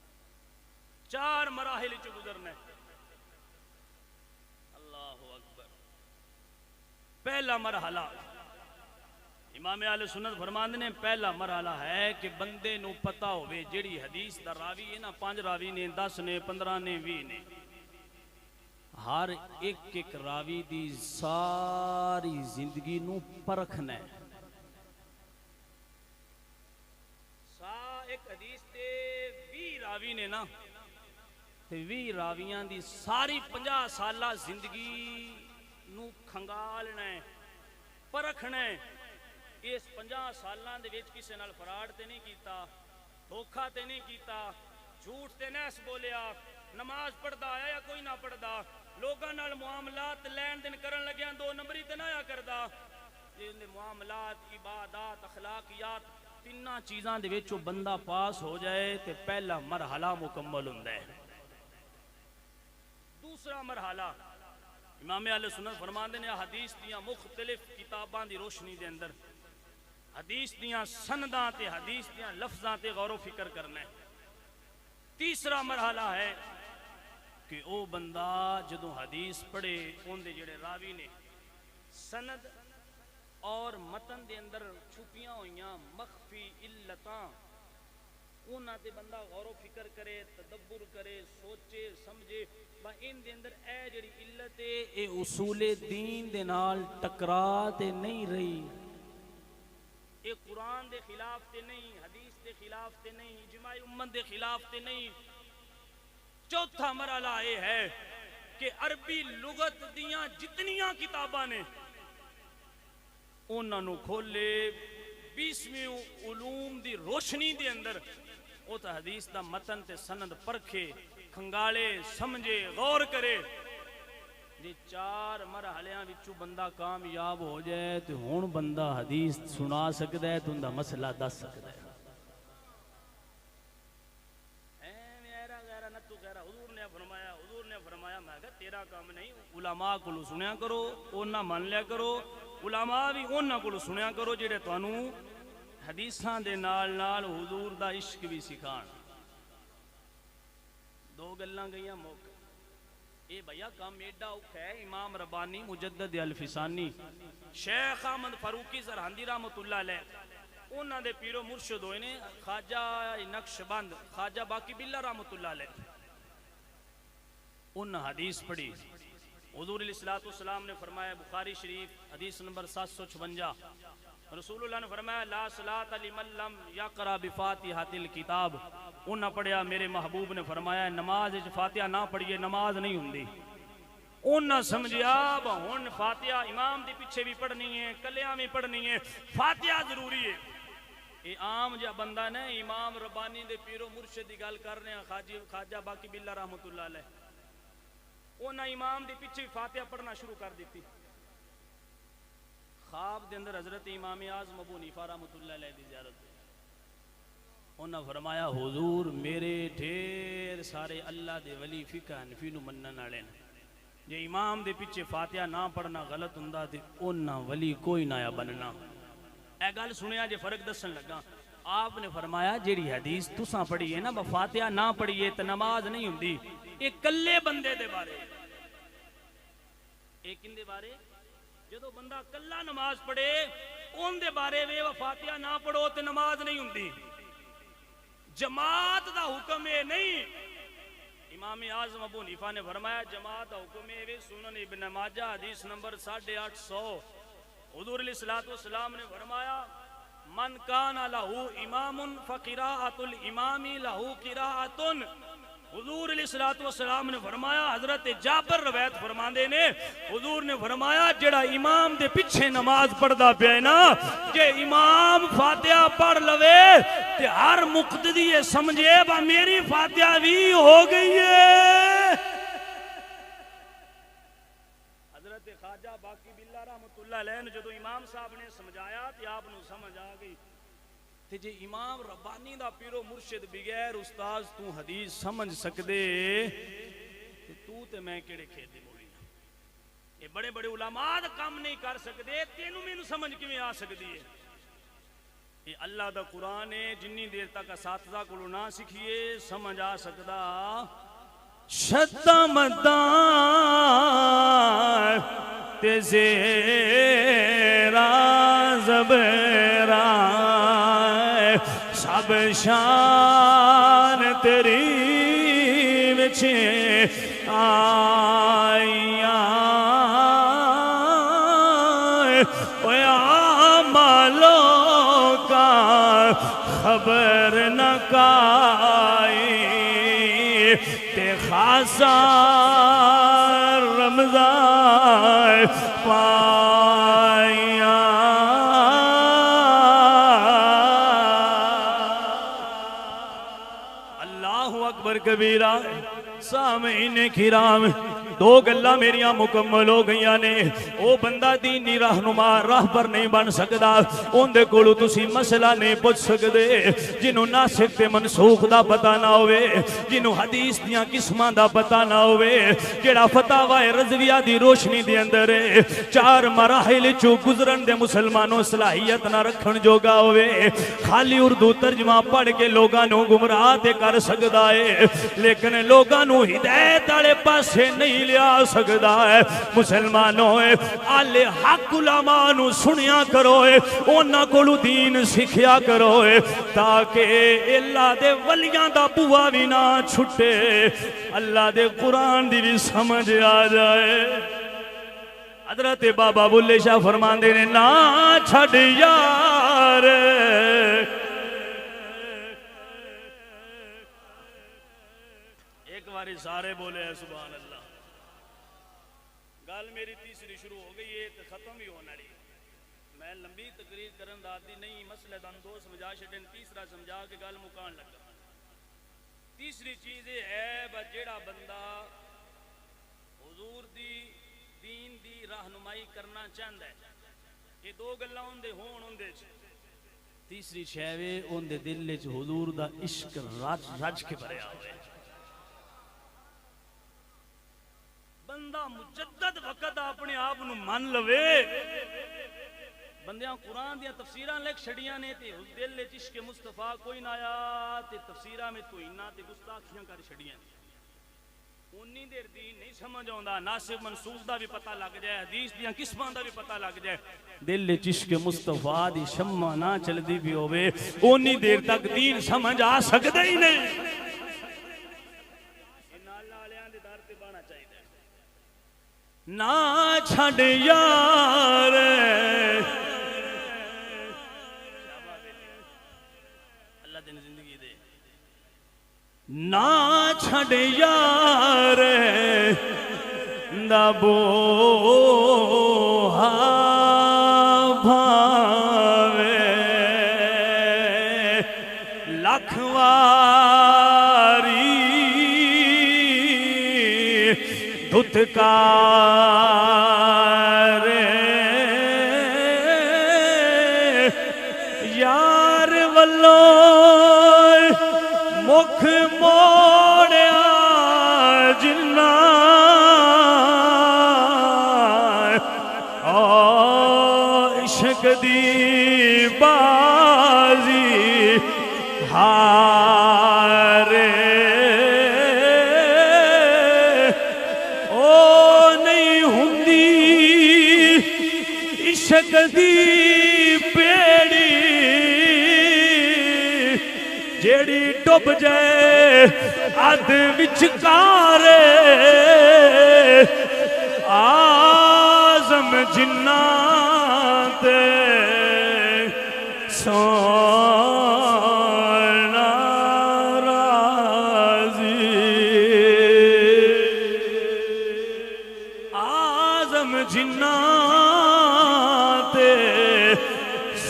4 مراحل چو گزرنا ہے۔ اللہ اکبر۔ پہلا مرحلہ امام اہل سنت فرماندے نے، پہلا مرحلہ ہے کہ بندے نو پتہ ہوئے جیڑی حدیث دا راوی ہے نا، 5 راوی نے، 10 نے، 15 نے، 20 نے، ہر ایک راوی دی ساری زندگی نو پرکھنا ہے۔ ایک حدیث تے 20 راوی نے نا، تے 20 راویاں دی ساری 50 سالہ زندگی نو کھنگالنا ہے، پرکھنا ہے۔ اس 50 سالاں دے وچ کسے نال فراڈ تے نہیں کیتا، دھوکھا تے نہیں کیتا، جھوٹ تے نہیں بولیا، نماز پڑھدا آیا یا کوئی نہ پڑھدا، لوگاں نال معاملات لین دین کرن لگیاں 2 نمبری تے نہ آیا کردا۔ یہ معاملات، عبادات، اخلاقیات، تیناں چیزاں دے وچ بندہ پاس ہو جائے تے پہلا مرحلہ مکمل ہوندا ہے۔ دوسرا مرحلہ امام اہل سنت فرماندے نے، حدیث دیاں مختلف کتاباں دی روشنی دے اندر حدیث دیاں سنداں تے حدیث دیاں لفظاں تے غور و فکر کرنا ہے۔ تیسرا مرحلہ ہے کہ او بندہ جدوں حدیث پڑھے، ان دے جڑے راوی نے سند اور متن دے اندر چھپیاں ہوئیاں مخفی علتاں، انہاں تے بندہ غور و فکر کرے، تدبر کرے، سوچے سمجھے، با ان دے اندر اے جڑی علت ہے اے اصول دین دے نال ٹکرا تے نہیں رہی، اے قرآن دے خلاف تے نہیں، حدیث دے خلاف تے نہیں، اجماع امت دے خلاف تے نہیں۔ چوتھا مرحلہ یہ ہے کہ عربی لغت دیاں جتنیاں کتاباں نے انہاں نو کھولے، 20ویں علوم دی روشنی دے اندر او تا حدیث دا متن تے سند پرکھے، کھنگالے، سمجھے، غور کرے۔ جی 4 مرحلیاں وچوں بندہ کامیاب ہو جائے تو ہن بندہ حدیث سنا سکدا ہے، تو ان دا مسئلہ دس سکدا ہے۔ حضور نے فرمایا میں کہا تیرا کام نہیں، علماء کو سنیا کرو، اونا من لیا کرو، علماء بھی اونا کو سنیا کرو جڑے تانوں حدیثاں دے نال نال حضور دا عشق بھی سکھان۔ 2 گلاں گئیاں موقع اے بھیا کام ایڈا اوکھا ہے۔ امام ربانی مجدد الفسانی شیخ احمد فاروقی سرہندی رحمت اللہ علیہ انہاں دے پیرو مرشد ہوئے نے خواجہ نقشبند خواجہ باقی باللہ رحمت اللہ علیہ، انہاں حدیث پڑھی۔ حضور علیہ السلام نے فرمایا بخاری شریف حدیث نمبر 756، رسول اللہ نے فرمایا لا صلاۃ لمن لم یقرأ بفاتحۃ الکتاب، انہاں پڑھیا میرے محبوب نے فرمایا نماز وچ فاتحہ نہ پڑھیے نماز نہیں ہوندی۔ انہاں سمجھیا ہن فاتحہ امام دی پیچھے بھی پڑھنی ہے، کلیاں بھی پڑھنی ہے، فاتحہ ضروری ہے۔ اے عام جا بندہ نے امام ربانی دے پیرو مرشد دی گل کر رہے ہیں، خواجہ باقی باللہ رحمت اللہ علیہ، انہاں امام دی پیچھے فاتحہ پڑھنا شروع کر دیتی۔ خواب دے اندر حضرت امام اعظم ابو حنیفہ رحمت اللہ علیہ دی زیارت ہوئی، انہاں فرمایا حضور میرے ڈھیر سارے اللہ دے ولی فقہ حنفی نو منن والے نے، جے امام دے پیچھے فاتحہ نہ پڑھنا غلط ہوندا تے انہاں ولی کوئی نہ بننا۔ اے گل سنیا جے فرق دسن لگا، آپ نے فرمایا جیڑی حدیث تساں پڑھی ہے نا فاتحہ نہ پڑھیے تے نماز نہیں ہوندی، ایک کلے بندے دے بارے، ایک ان دے بارے جدو بندہ کلا نماز پڑھے ان دے بارے وے فاتحہ نہ پڑھو تے نماز نہیں ہوندی۔ جماعت دا حکم ہے نہیں، امام اعظم ابو حنیفہ نے فرمایا جماعت دا حکم ہے، سنن ابن ماجہ حدیث نمبر 850، حضور علیہ السلام نے فرمایا من کان لہو امام فقراءۃ الامام لہو قراءۃ، حضور علیہ السلام نے فرمایا، حضرت جابر روایت فرماندے نے حضور نے فرمایا جڑا امام دے پیچھے نماز پڑھدا پیا ہے نا، جے امام فاتحہ پڑھ لوے تے ہر مقتدی یہ سمجھے با میری فاتحہ بھی ہو گئی ہے۔ حضرت خواجہ باقی باللہ رحمت اللہ علیہ نے جدو امام صاحب نے سمجھایا تے آپ نو سمجھ آ گئی، تے جے امام ربانی دا پیرو مرشد بغیر استاذ تو حدیث سمجھ سکدے تے تو تے میں کیڑے کھیت دی بولی۔ یہ بڑے بڑے علماء دا کام نہیں کر سکتے، تینوں مینوں سمجھ کیویں آ سکتی ہے؟ یہ اللہ دا قرآن ہے، جنی دیر تک اساتذہ کو نہ سکھیے سمجھ آ سکتا شدمدار تے زیرا زبرا سب شان تیری وچ آئیاں عملوں کا خبر نہ کائی تے خاصا رمضان پائیاں اللہ اکبر کبیرہ۔ سامعین کرام، دو گلہ میریاں مکمل ہو گئیاں نے۔ او بندہ دینی رہنما راہبر نہیں بن سکدا، اوندے کولوں تسی مسئلہ نہیں پوچھ سکدے جنوں ناسخ تے منسوخ دا پتہ نہ ہوئے، جنوں حدیث دیاں قسماں دا پتہ نہ ہوئے، جڑا فتاوی رضویہ دی روشنی دے اندر چار مراحل چوں گزرن دے مسلمانوں صلاحیت نہ رکھن جوگا ہوئے، خالی اردو ترجمہ پڑھ کے لوگاں نوں گمراہ تے کر سکدا ہے، لیکن لوگاں نوں ہدایت والے پاسے نہیں لیا سکدا ہے۔ مسلمانوں آل حق علماء نوں سنیا کرو، انہاں کولوں دین سکھیا کرو تاکہ اللہ دے ولیاں دا بوا بھی نہ چھٹے، اللہ دے قرآن دی بھی سمجھ آ جائے۔ حضرت بابا بلے شاہ فرماندے نے نہ چھڑ یار ایک باری سارے بولے ہیں سبحان اللہ۔ گل میری تیسری شروع ہو گئی ہے تو ختم بھی ہونا رہی، میں لمبی تقریر کرن دا عادی نہیں، مسئلہ دن دو سمجھا چھڈن، تیسرا سمجھا کے گل مکان لگا۔ تیسری چیز یہ ہے جیڑا بندہ حضور دی دین دی رہنمائی کرنا چاہتا ہے، یہ دو گلاں ہوندے ہون ہوندے چ، تیسری شے وے اوندے دل وچ حضور دا عشق رج کے بھریا ہوئے۔ بندہ مجدد وقت اپنے آپ نو مان لوے، بندیاں قرآن دیا تفسیران لکھ چھڑیاں نے تے دل وچ عشق مصطفیٰ کوئی نہ آیا تے تفسیراں میں توہیناں تے گستاخیاں کر چھڑیاں، اونی دیر دین نہیں سمجھ آوندا، ناسخ منسوخ دا بھی پتہ لگ جائے، حدیث دیاں قسماں دا بھی پتہ لگ جائے، دل وچ عشق مصطفیٰ دی شمع نہ چلدی بھی ہوے، اونی دیر تک دین سمجھ آ سکدا ہی نہیں۔ نہ چھڑ یار اللہ دن زندگی دے، نہ چھڑ یار دا بوہا بھاوے لکھ واری دھتکار یار والو مکھ موڑیا جنا عشق دی بازی ہارے عشق دی پیڑی جیڑی ڈوب جائے اد وچکار آزم جناں تے سونا راضی آزم جناں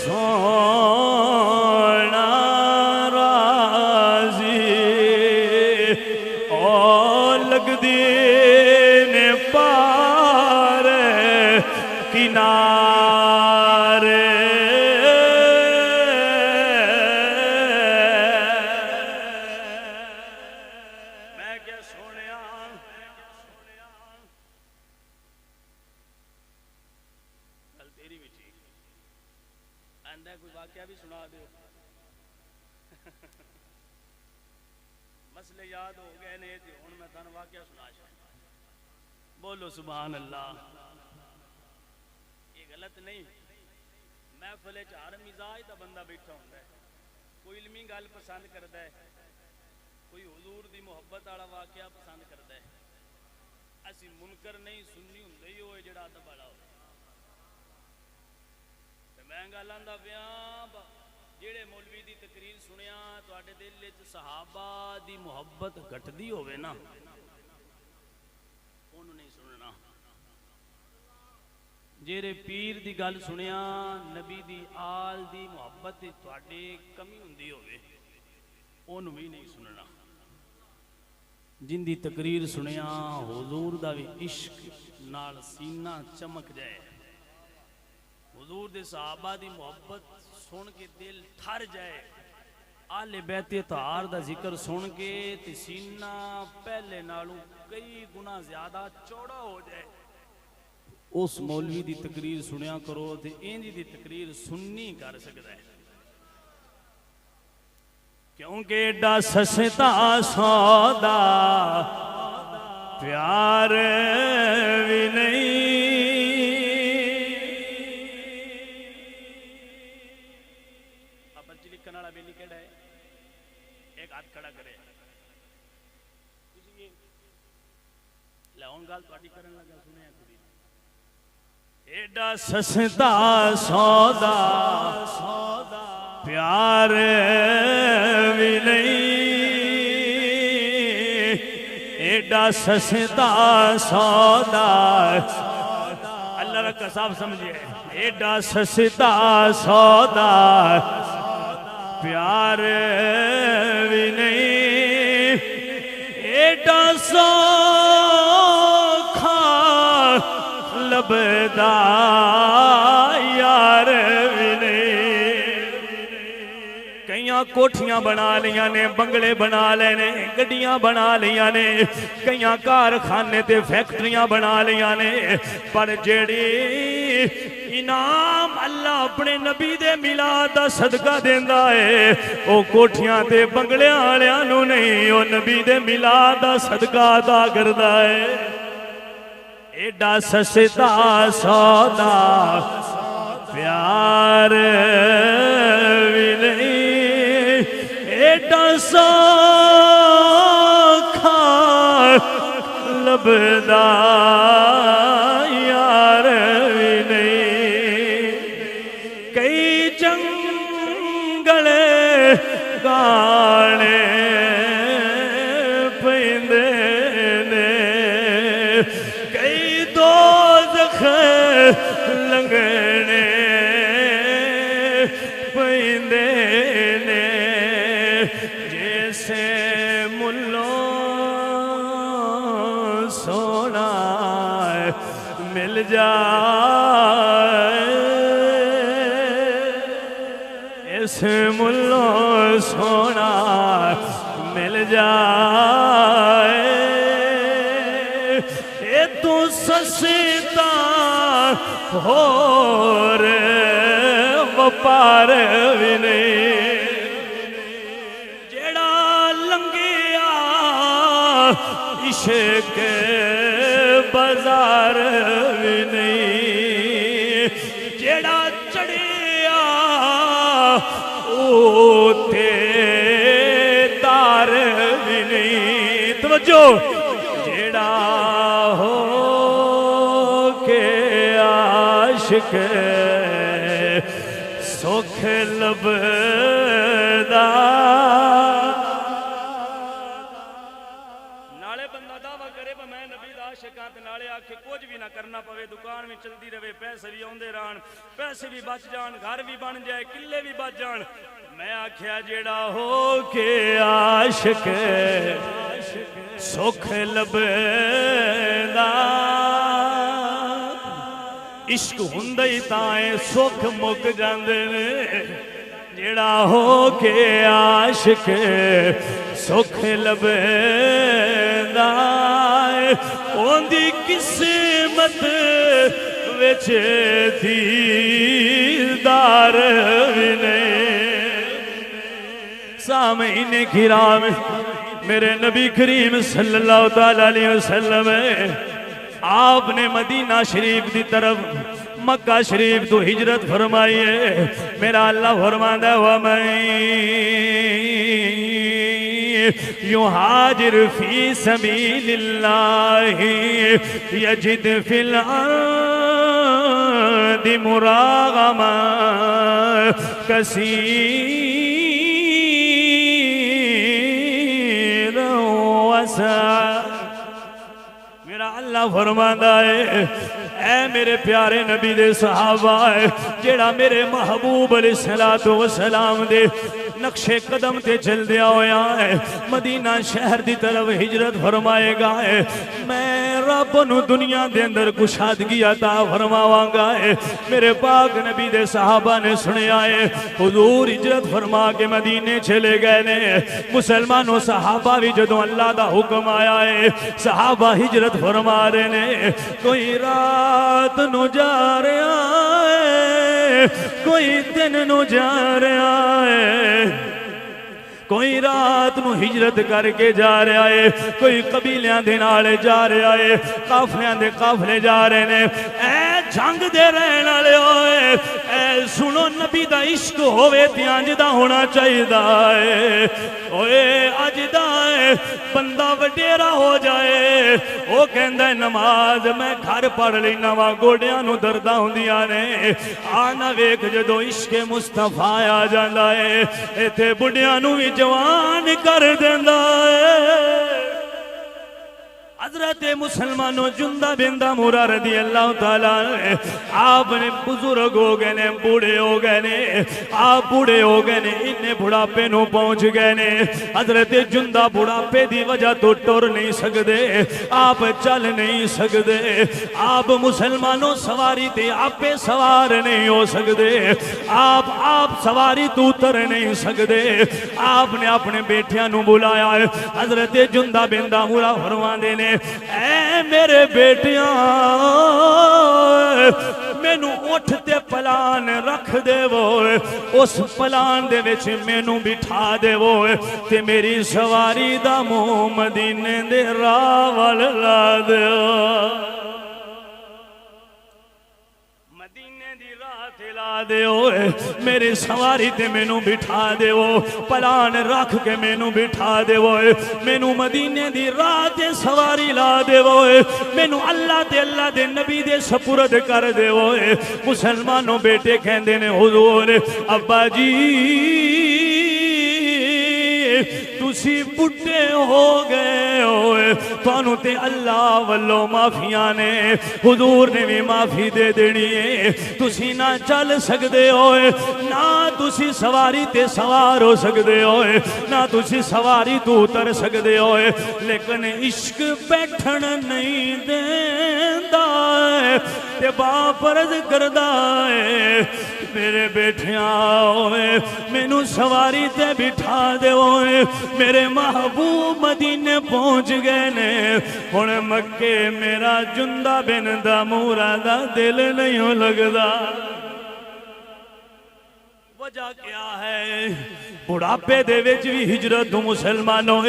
سونا راضی اور لگ دی نے پار کنار میری بھی ٹھیک آندا کوئی واقعہ بھی سنا دو مسئلے یاد ہو گئے نے تے ہن میں تانوں واقعہ سنا چھڑا بولو سبحان اللہ یہ غلط نہیں محفل وچ ہر مزاج دا بندہ بیٹھا ہوندا ہے کوئی علمی گل پسند کردا ہے کوئی حضور دی محبت والا واقعہ پسند کردا ہے اسی منکر نہیں سنی ہوندے ہی ہوئے جڑا ادب والا ہوے تے میں گل آندا پیاں جڑے مولوی دی تقریر سنیا تواڈے دل وچ صحابہ دی محبت گھٹدی ہوے نا اونوں نہیں سننا جیرے پیر دی گل سنیا نبی دی آل دی محبت تواڈے کمی ہوندی ہوے اونوں بھی نہیں سننا جن دی تقریر سنیا حضور دا بھی عشق نال سینہ چمک جائے حضور دے صحابہ دی محبت سن کے دل ٹھر جائے آل بیت طہار دا ذکر سن کے تے سینہ پہلے نالوں کئی گنا زیادہ چوڑا ہو جائے اس مولوی دی تقریر سنیا کرو تے اینجی دی تقریر سننی کر سکتا ہے کیونکہ ایڈا سستا سودا پیار بھی نہیں پرچی لکھن والا بیلی کیڑا ہے ایک ہاتھ کھڑا کرے لہون گال تواڈی کرن لگا سنیا کڑی ایڈا سستا سودا پیار بھی نہیں ایڈا سستا سودا اللہ رکھا صاحب سمجھے ایڈا سستا سودا پیار بھی نہیں ایڈا سوکھا لبدا یار بھی نہیں کئیاں کوٹھیاں بنا لیاں نے بنگلے بنا لے نے گڈیاں بنا لیاں نے کئیاں کارخانے تے فیکٹریاں بنا لیاں نے پر جیڑی انعام اللہ اپنے نبی دے میلاد دا صدقہ دیندا ہے او کوٹھیاں تے بنگلیاں والیاں نوں نہیں او نبی دے میلاد دا صدقہ ادا کردا ہے ایڈا سستا سودا پیار بھی نہیں ایڈا سوکھا لبدا یار بھی نہیں کئی جنگل گانے پیندے نے کئی دوزخ لنگنے پیندے نے جیسے ملوں سونا مل جائے اس ملوں سونا مل جائے اے تو سستا ہور وپار بھی نہیں جیڑا لنگیا عشق بازار بھی نہیں جیڑا چڑھیا اوتے تار بھی نہیں توجہ جیڑا ہو کے عاشق سکھ لبدا نالے بندہ دعویٰ کرے با میں نبی دا عاشق ہاں تے نالے آکھے کچھ بھی نہ کرنا پوے دکان میں چلدی رہے پیسے بھی اوندے رہن پیسے بھی بچ جان گھر بھی بن جائے قلعے بھی بچ جان میں آکھیا جیڑا ہو کے عاشق سکھ لبدا عشق ہندی تائیں سکھ مک جاندے نے جیڑا ہو کے عاشق سکھ لبدا اوندی قسمت وچ دی مہینے کرام میرے نبی کریم صلی اللہ تعالیٰ علیہ وسلم آپ نے مدینہ شریف دی طرف مکہ شریف تو ہجرت فرمائی ہے. میرا اللہ فرماتا ہے وَمَن يُهَاجِرْ فِي سَبِيلِ اللَّهِ يَجِدْ فِي الْأَرْضِ مُرَاغَمًا كَثِيرًا وَسَعًا. میرا اللہ فرماتا ہے اے میرے پیارے نبی دے صحابہ جیڑا میرے محبوب علیہ السلام دے نقش قدم تے چل دیا ہویا ہے مدینہ شہر دی طرف ہجرت فرمائے گا ہے میں رب نو دنیا دے اندر کشادگی عطا فرماواں گا ہے. میرے پاک نبی دے صحابہ نے سنیا ہے حضور ہجرت فرما کے مدینے چلے گئے نے. مسلمانوں صحابہ بھی جدوں اللہ دا حکم آیا ہے صحابہ ہجرت فرما رہے نے. کوئی رات نو جا رہا ہے کوئی دن نو جا رہا ہے کوئی رات نو ہجرت کر کے جا رہا ہے کوئی قبیلیاں دے نال جا رہا ہے قافلیاں دے قافلے جا رہے نے. اے جنگ دے رہن والے ہوئے اے سنو نبی دا عشق ہوئے تے انج دا ہونا چاہیے ہے. اوئے اج دا بندہ وڈیرا ہو جائے وہ کہندا ہے نماز میں گھر پڑھ لینا وا گوڑیاں نو درداں ہوندیاں نے. آنا ویکھ جدوں عشق مصطفیٰ آ جاندا ہے ایتھے بڈھیاں نو وی جوان کر دیندا ہے. حضرت مسلمانوں جندہ بن دمورہ رضی اللہ تعالیٰ آپ نے بزرگ ہو گئے نے بوڑھے ہو گئے نے آپ بوڑھے ہو گئے نے انہیں بڑھاپے نو پہنچ گئے نے. حضرت جندہ بڑھاپے دی وجہ تو ٹر نہیں سکدے آپ چل نہیں سکدے آپ مسلمانوں سواری تے آپے سوار نہیں ہو سکدے آپ سواری تو اتر نہیں سکدے. آپ نے اپنے بیٹیاں نو بلایا ہے حضرت جندہ بن دمورہ فرماندے نے اے میرے بیٹیاں مینو اٹھ تے پلان رکھ دے وہ اس پلان دے وچ مینو بٹھا دے وہ تے میری سواری دا منہ مدینے دے راہ ول لا دیو. لا دیو میری سواری تے مینو بٹھا دیو پلان رکھ کے مینو بٹھا دیو مینو مدینے دی راہ تے سواری لا دیو مینو اللہ دے نبی دے سپرد کر دیو. مسلمانوں بیٹے کہندے نے حضور ابا جی تسی بڑھے ہو گئے ہوئے تانوں تے اللہ واللو معافیاں نے حضور نے بھی معافی دے دینی ہے. تسی نہ چل سکدے ہوئے نہ تسی سواری تے سوار ہو سکدے ہوئے نہ تسی سواری تو اتر سکدے ہوئے لیکن عشق بیٹھن نہیں دیندا تے باپرد کردا ہے. میرے بیٹھیاں ہوئے مینوں سواری تے بٹھا دے ہوئے میرے محبوب مدینے پہنچ گئے نے. ہن مکے میرا جندہ بن دمورہ دا دل نہیں لگدا. وجہ کیا ہے بڑھاپے دے وچ بھی ہجرت مسلمانوں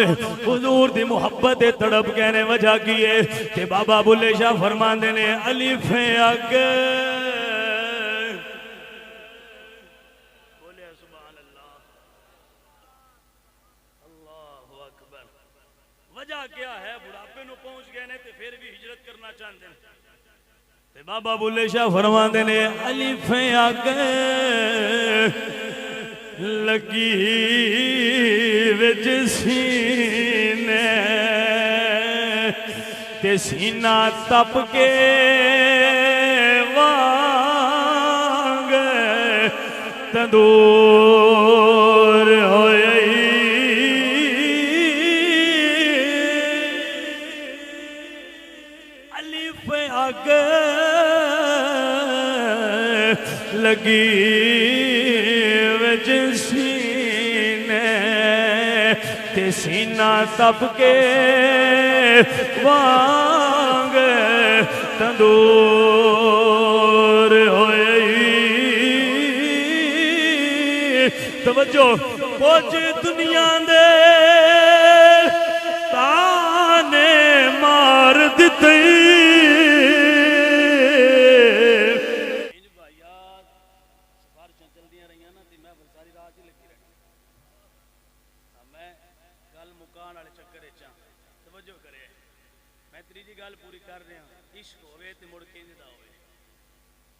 حضور دی محبت دے تڑپ کہنے وجہ کی ہے کہ بابا بلے شاہ فرماندے نے الف اکبر بولے سبحان اللہ اللہ اکبر. وجہ کیا ہے بڑھاپے نو پہنچ گئے نے تے پھر بھی ہجرت کرنا چاہتے ہیں تے بابا بلے شاہ فرماندے نے الف اکبر لگی وچ سینے تے سینہ تپ کے وانگ تندور ہوئی. الف اکبر لگی وچ سینے تے سینہ تپ کے وانگ تندور ہوئی. توجہ کچھ دنیا دے تانے مار دیتے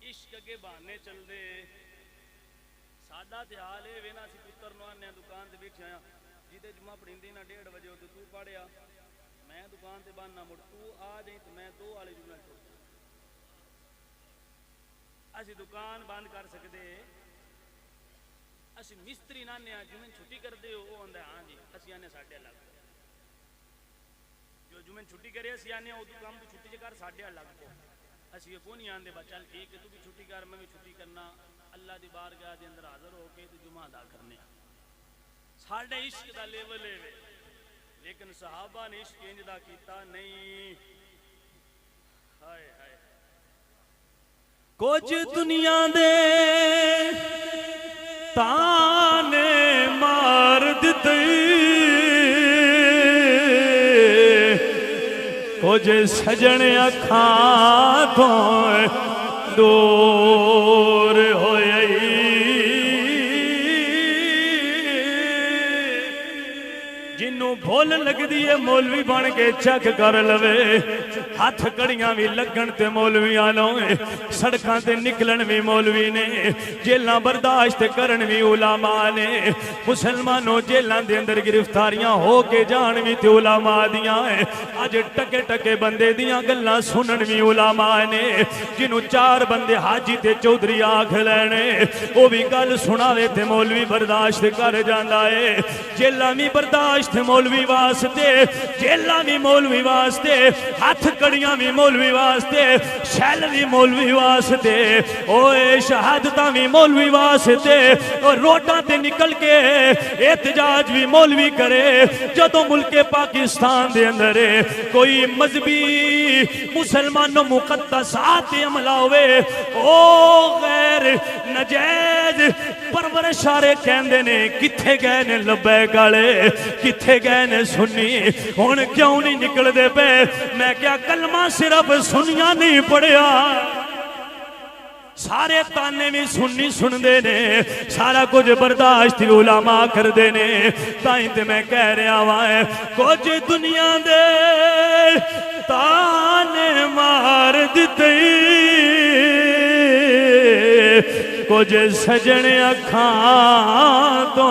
عشق اگے بہانے چل دے ساڈا تے حال اے وے نا اسی پتر نو آنے دکان تے بیٹھے آیا جیتے جمعہ پڑھیندی نا 1:30 بجے تو پڑھیا میں دکان تے باننا مڑ تو آ جائیں تے میں 2 والے جملہ چھوڑ اسی دکان بند کر سکدے اسی مستری نانے جمعہ چھٹی کر دے وہ ہوندا ہاں جی اسی آنے ساڈے لگ جو جمعہ چھٹی کرے اسی آنے او کام تو چھٹی کر ساڈے لگ کو اسی یہ کون آندے با چل ٹھیک ہے تو بھی چھٹی کر میں بھی چھٹی کرنا اللہ دی بارگاہ دے اندر حاضر ہو کے تے جمعہ ادا کرنے ساڈے عشق دا لیول ہے لیکن صحابہ نے عشق انج دا کیتا نہیں ہائے ہائے کچھ دنیا دے تانے مار دیتے کچھ سجن اکھاں تو دور ہوئی جنوں بھول لگ دیئے مولوی بن کے چک کر لوے ہاتھ کڑیاں بھی لگن تے مولوی آنوے سڑکاں تے نکلن بھی مولوی نے جیلاں برداشت کرن بھی علماء نے مسلمانوں جیلاں دے اندر گرفتاریاں ہو کے جان بھی تے علماء دیاں ہیں آج ٹکے ٹکے بندے دیاں گلاں سنن بھی علماء نے جنوں 4 بندے حاجی تے چودھری آکھ لینے وہ بھی گل سناوے تے مولوی برداشت کر جاندا ہے جیلاں بھی برداشت مولوی واسطے جیلاں بھی مولوی واسطے ہاتھ کڑیاں بھی مولوی واسطے شیل بھی مولوی واسطے اوے شہادتاں بھی مولوی واسطے اور روڈاں تے نکل کے احتجاج بھی مولوی کرے جدوں ملک پاکستان دے اندر کوئی مذہبی مسلمانوں مقدسات عملہ ہوئے او غیر نجائز پرورشارے کہندے نے کتھے گئے نے لبیک والے کتھے گئے نے سنی ہن کیوں نہیں نکل دے پے میں کیا کلمہ صرف سنیا نہیں پڑھیا سارے تانے بھی سننی سن دے نے سارا کچھ برداشت علماء کر دے نے تائیں تے میں کہہ رہا وائے کچھ دنیا دے تانے مار دیتے کچھ سجن اکھاں تو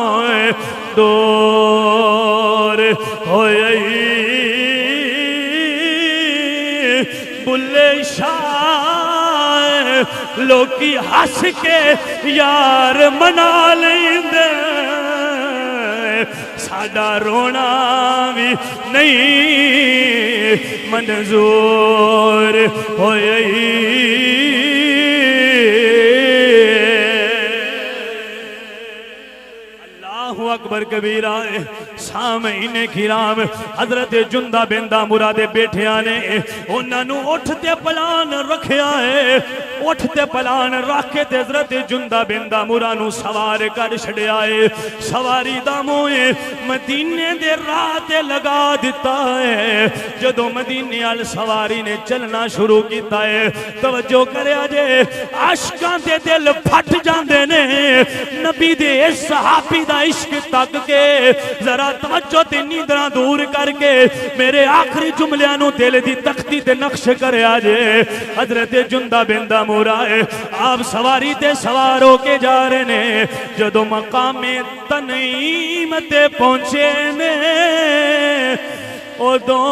دور ہوئی بلے شاہ لوکی ہس کے یار منا لیندے ساڈا رونا بھی نہیں منظور ہوئی اکبر کبیرہ سامعین کرام حضرت جندہ بندہ مراد بیٹھیاں نے انہوں اٹھتے پلان رکھیا ہے اٹھتے پلان رکھ کے حضرت جندہ بندہ مرانو سوار کر چھڑیا ہے سواری داموئے مدینے دے رات لگا دیتا ہے جدو مدینے آل سواری نے چلنا شروع کیتا ہے توجہ کرے آجے عاشقاں دے دل پھٹ جاندے نے نبی دے صحابی دا عشق تک کے ذرا توجہ تے نیندراں دور کر کے میرے آخری جملیاں دل دی تختی تے نقش کرے آجے حضرت جندہ بندہ مورائے آپ سواری تے سوار ہو کے جا رہے نے جدو مقام تنعیم تے پہنچے نے او دو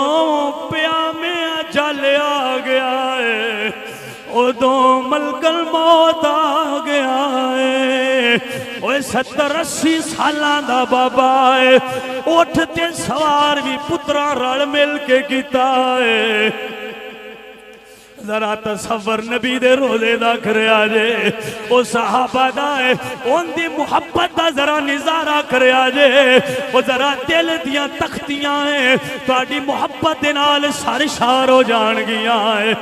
پیا میں اجل آ گیا ہے او دو ملک الموت آ گیا ہے اوہ 70-80 سالان دا بابا ہے اٹھتے سوار بھی پترہ رڑ مل کے کیتا ہے ذرا تصور نبی دے روزے دا کرے آجے او صحابہ دا ہے ان دی محبت دا ذرا نظارہ کرے آجے او ذرا دل دیاں تختیاں ہیں تو آڈی محبت دے نال سارشار ہو جان گیا ہے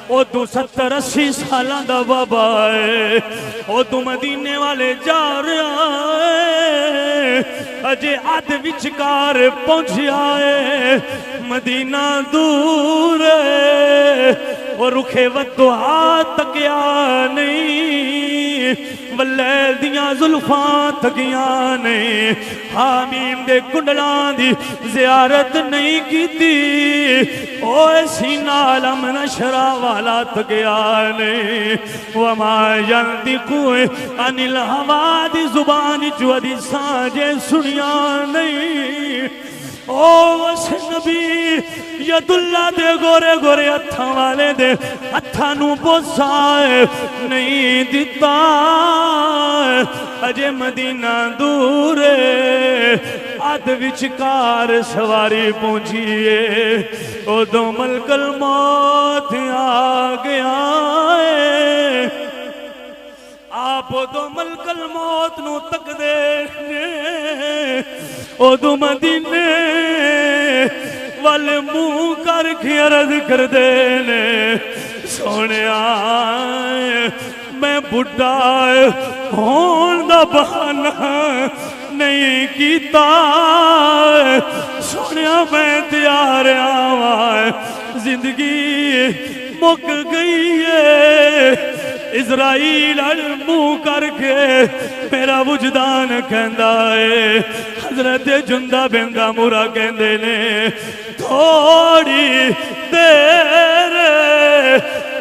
او تو 70-80 سالاں دا بابا ہے او تو مدینے والے جا رہا ہے اجے آدھ وچکار پہنچیا ہے مدینہ دور ہے اور رکھے ودعا تکیا نہیں واللیل دیاں زلفاں تکیاں نہیں حامیم دے کنڈلان دی زیارت نہیں کیتی اوے سینہ علم نشرہ والا تکیا نہیں وما ينطق عن الہوا دی زبان جو دی سانجے سنیا نہیں او وس نبی ید اللہ دے گورے گورے ہتھاں والے دے ہتھاں نو بوسائے نہیں دیتا اجے مدینہ دور آدھ وچکار سواری پہنچیے او دو ملک الموت آ گیا ہے آپ دو ملک الموت نو تک دے او دو مدینے والے منہ کر کے عرض کر دینے سونے آئے میں بڑھا ہون دا بہانہ نہیں کیتا سونے میں تیار آوائے زندگی مک گئی ہے اسرائیل منہ کر کے میرا وجدان کہندا ہے حضرت جندہ بن دامورا کہندے نے تھوڑی دیر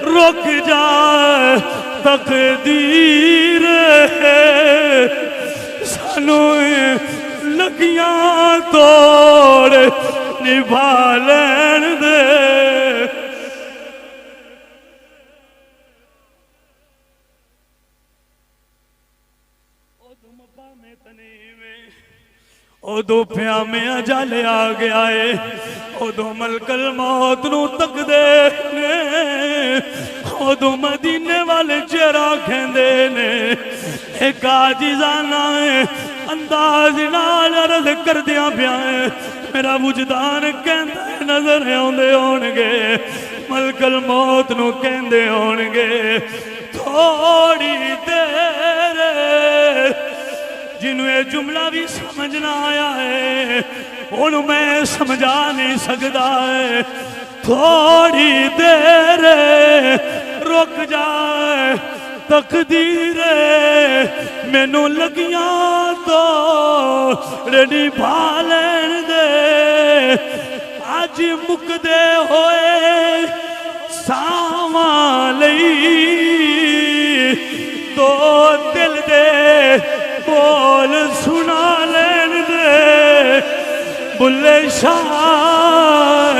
رک جا تقدیر ہے سانو لگیاں توڑ نبھا لین دے او دو پیامے اجالے آ گیا ہے او دو ملک الموت نو تک دے او دو مدینے والے چہرہ کھیندے نے ایک عاجزانہ انداز نال عرض کر دیا پیا ہے میرا وجدان کہندہ نظر ہوندے ہونگے ملک الموت نو کہندے ہونگے تھوڑی دیر جنہوں یہ جملہ بھی سمجھنا آیا ہے انہوں میں سمجھا نہیں سکتا ہے تھوڑی دیر رک جائے تقدیر مینوں لگیاں تو رنی بھالین دے آج مکدے ہوئے ساواں لئی تو دل دے بول سنا لین دے بلے شاہ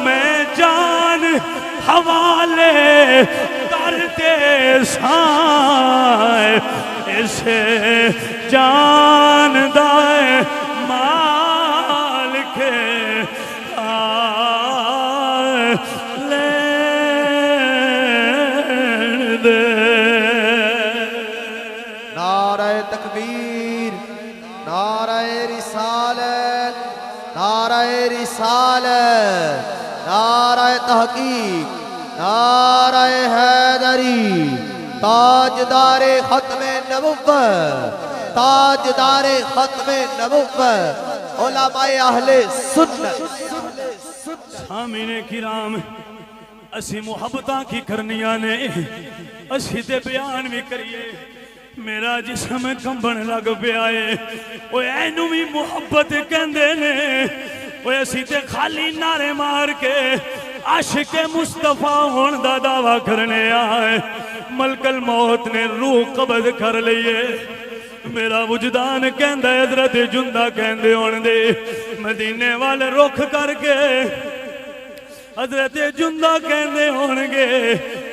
میں جان حوالے کرتے سائے اسے جان دائے مالک آئے لین دے نعرہ تکبیر نعرہ رسالت نعرہ رسالت نعرہ تحقیق نعرہ حیدری تاجدار ختم نبوت تاجدار ختم نبوت علماء اہل سنت سامعین کرام اسی محبتاں کی کرنیاں نے اسی تے بیان بھی کریے میرا جسم کمبن لگ پیا ہے وہ اینو بھی محبت کہندے نے وہ اسی تے خالی نعرے مار کے عاشق مصطفیٰ ہون دا دعویٰ کرنے آئے ملک الموت نے روح قبض کر لیے میرا وجدان کہندہ حضرت جندہ کہندے ہون دے مدینے والے رخ کر کے حضرت جندہ کہندے ہونگے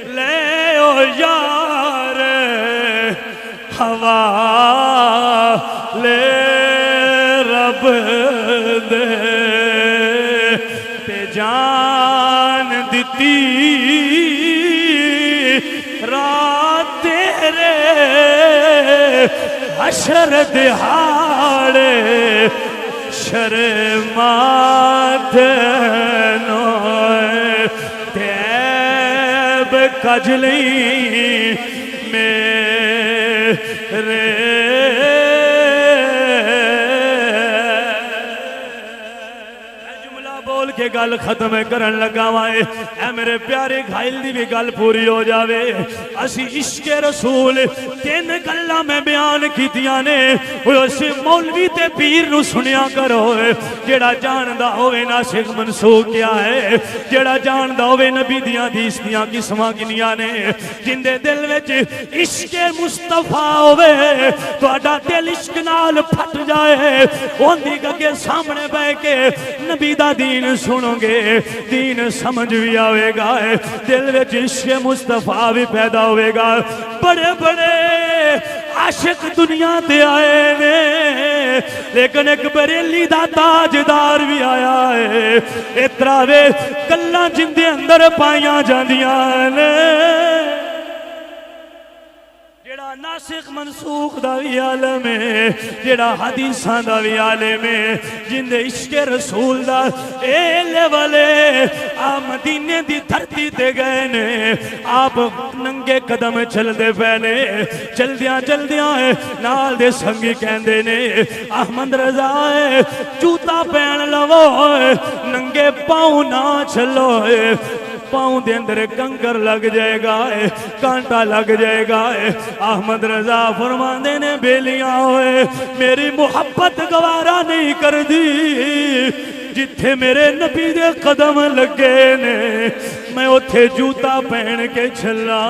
لے او یار ہوا لے رب دے تے جان دیتی رات تیرے حشر دہاڑے شرمات نوئے تے کجلی میرے بول کے گل ختم کرن لگا وائے اے میرے پیارے گھائل دی بھی گل پوری ہو جاوے اسی عشق رسول تین گلاں میں بیان کیتیاں نے اس مولوی تے پیر نو سنیا کرو جیڑا جاندا ہوئے ناسخ منسوخ کیا ہے جیڑا جاندا ہوئے نبی دیاں حدیث دیاں قسماں کنیاں نے جن دے دل وچ عشق مصطفیٰ ہوئے تہاڈا دل عشق نال پھٹ جائے اون دی گگے سامنے بیٹھ کے نبی دا دین سنو گے دین سمجھ بھی آوے گا دل وچ عشق مصطفیٰ بھی پیدا ہوئے گا بڑے بڑے عاشق دنیا تے آئے نے لیکن ایک بریلی دا تاجدار بھی آیا ہے اتراوے گلاں جن دے اندر پائیاں جاندیاں نے جیڑا ناسخ منسوخ دا بھی عالم ہے جیڑا حدیثاں دا بھی عالم ہے جن دے عشق رسول دا اے لیولے آپ مدینے دی دھرتی تے گئے نے آپ ننگے قدم چل دے پہنے چل دیاں نال دے سنگی کہندے نے احمد رضا جوتا پہن لو ننگے پاؤں نہ چلو پاؤں دے اندر کنکر لگ جائے گا کانٹا لگ جائے گا احمد رضا فرماندے نے بیلیاں ہوئے میری محبت گوارا نہیں کر دی جتھے میرے نبی دے قدم لگے نے میں اتھے جوتا پہن کے چلا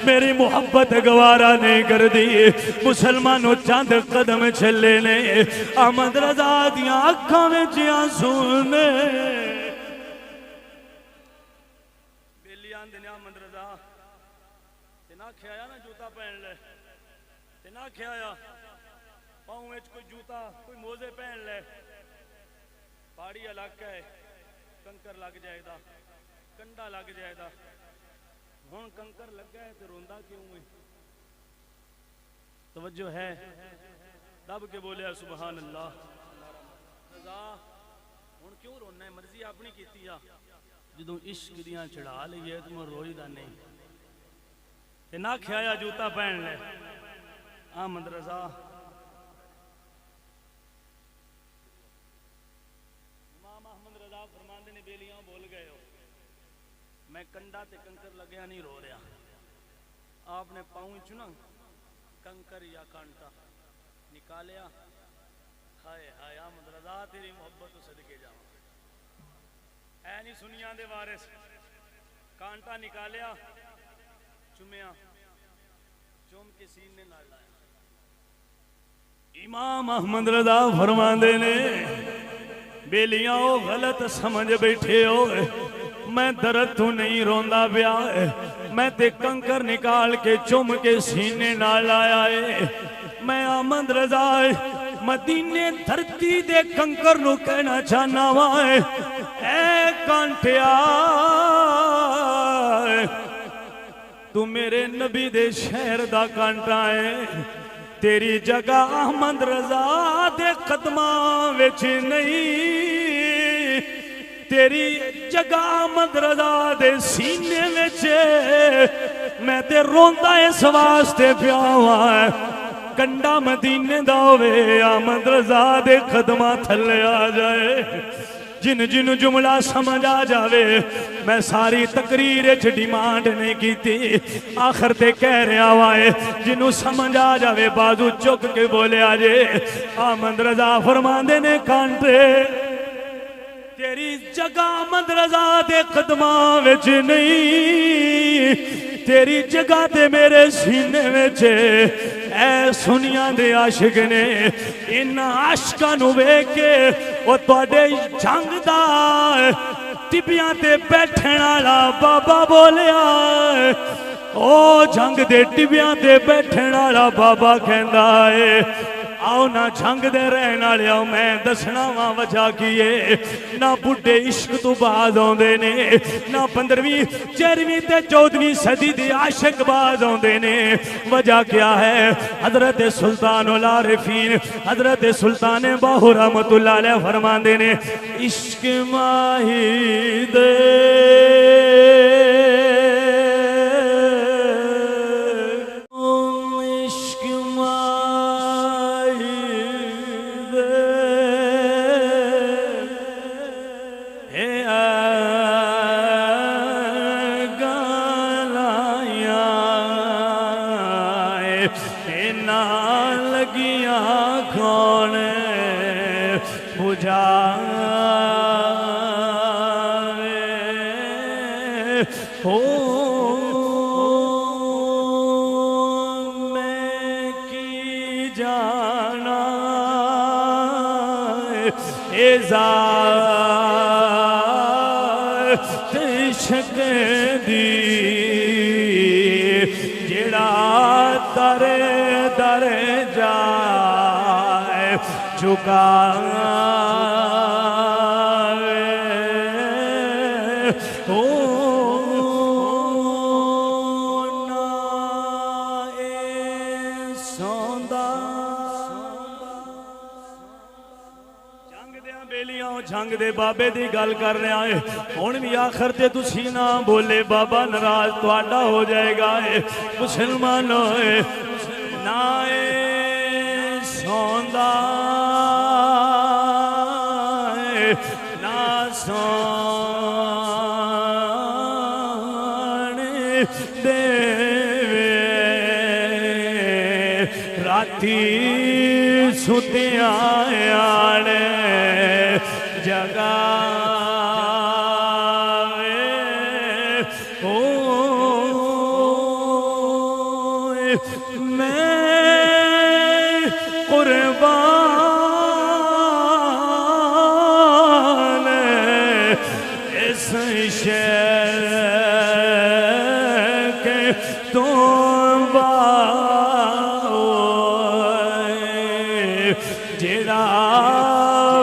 میری محبت گوارا نہیں کر دی مسلمانوں چاند قدم چلے نے احمد رضا دیاں اکھاں وچ آنسو نے کھایا پاؤں وچ کوئی جوتا کوئی موزے پہن لے پہاڑی علاقہ ہے کنکر لگ جائے دا کنڈا لگ جائے دا ہن کنکر لگا ہے تے روندا کیوں ہے توجہ ہے دب کے بولیا سبحان اللہ رضا ہن کیوں رونا ہے مرضی اپنی کیتی آ جدوں عشق دیاں چڑھا لئیے تو میں روئی دا نہیں تے نہ کھایا جوتا پہن لے احمد رضا امام احمد رضا فرماندے نے بیلیاں بول گئے ہو میں کنڈا تے کنکر لگیا نہیں رو رہا آپ نے پاؤں چنا کنکر یا کانٹا نکالیا ہائے ہائے احمد رضا تیری محبت تو صدقے جاؤں اے نہیں سنیاں دے وارث کانٹا نکالیا چومیا چوم کے سینے نہ لایا امام احمد رضا فرماندے نے بیلیاں او غلط سمجھ بیٹھے ہو میں درد تو نہیں روندا پیا میں تے کنکر نکال کے چوم کے سینے نال لایا ہے میں احمد رضا مدینے دھرتی دے کنکر نو کہنا چاہنا وا اے کانٹیا تو میرے نبی دے شہر دا کانٹا ہے تیری جگہ احمد رضا دے قدماں وچ نہیں تیری جگہ احمد رضا دے سینے وچ میں تے روندا اس واسطے پیا ہوا کنڈا مدینے دا ہوئے احمد رضا دے قدماں تھلے آ جائے جن جن جملہ سمجھ آ جاوے میں ساری تقریر ڈیمانڈ نہیں کیتی آخر تے کہہ رہا وائے جنہوں سمجھ آ جاوے بازو چک کے بولے آجے احمد رضا فرماندے نے کانٹے تیری جگہ احمد رضا دے قدماں وچ نہیں تیری جگہ تے میرے سینے وچ اے سنیاں دے عاشق نے ان عاشقاں نو ویکھ کے او تواڈے جنگ دا ٹبیاں تے بیٹھن والا بابا بولیا او جنگ دے ٹبیاں تے بیٹھن والا بابا کہندا اے آؤ نہ جھنگ دے رہن والے آؤ میں دسنا وا وجہ کیے نہ بڈھے عشق تو باز آوندے نے نہ 15ویں 14ویں تے 14ویں صدی دے عاشق باز آوندے نے وجہ کیا ہے حضرت سلطان العارفین حضرت سلطان باہو رحمت اللہ علیہ فرماندے نے عشق ماہی دے نہ لگیاں کون بجھاوے ہو میں کی جانا اے ذات عشق دی جڑا در در جائے چکاوے او نا اے سوندا جنگ دیاں بیلیاں جنگ دے بابے دی گل کر رہا ہے ہن بھی آخر تے تسی نہ بولے بابا ناراض تہاڈا ہو جائے گا مسلمانوں نہ اے سوندا نہ سون دیوے راتی ستیاں آڑے جگاوے او میں قربان اس شہر کے جڑا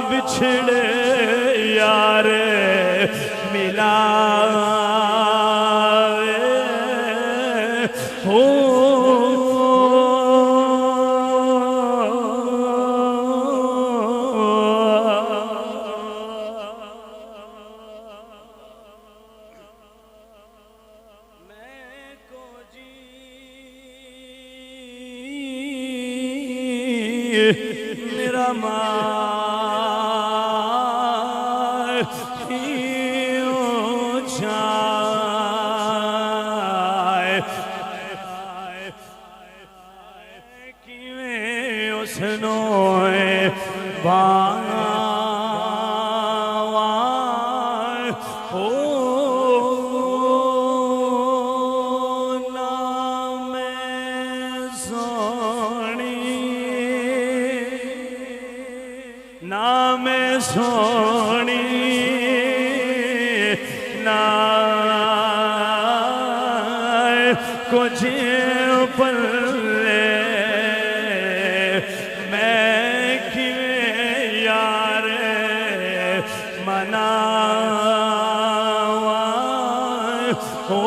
بچھڑے یار ملاوے ہو میرا ماں چائے کیویں اس نوئے باوان او نام سونی نام سونی کچھ پلے میں کیویں یار مناواں او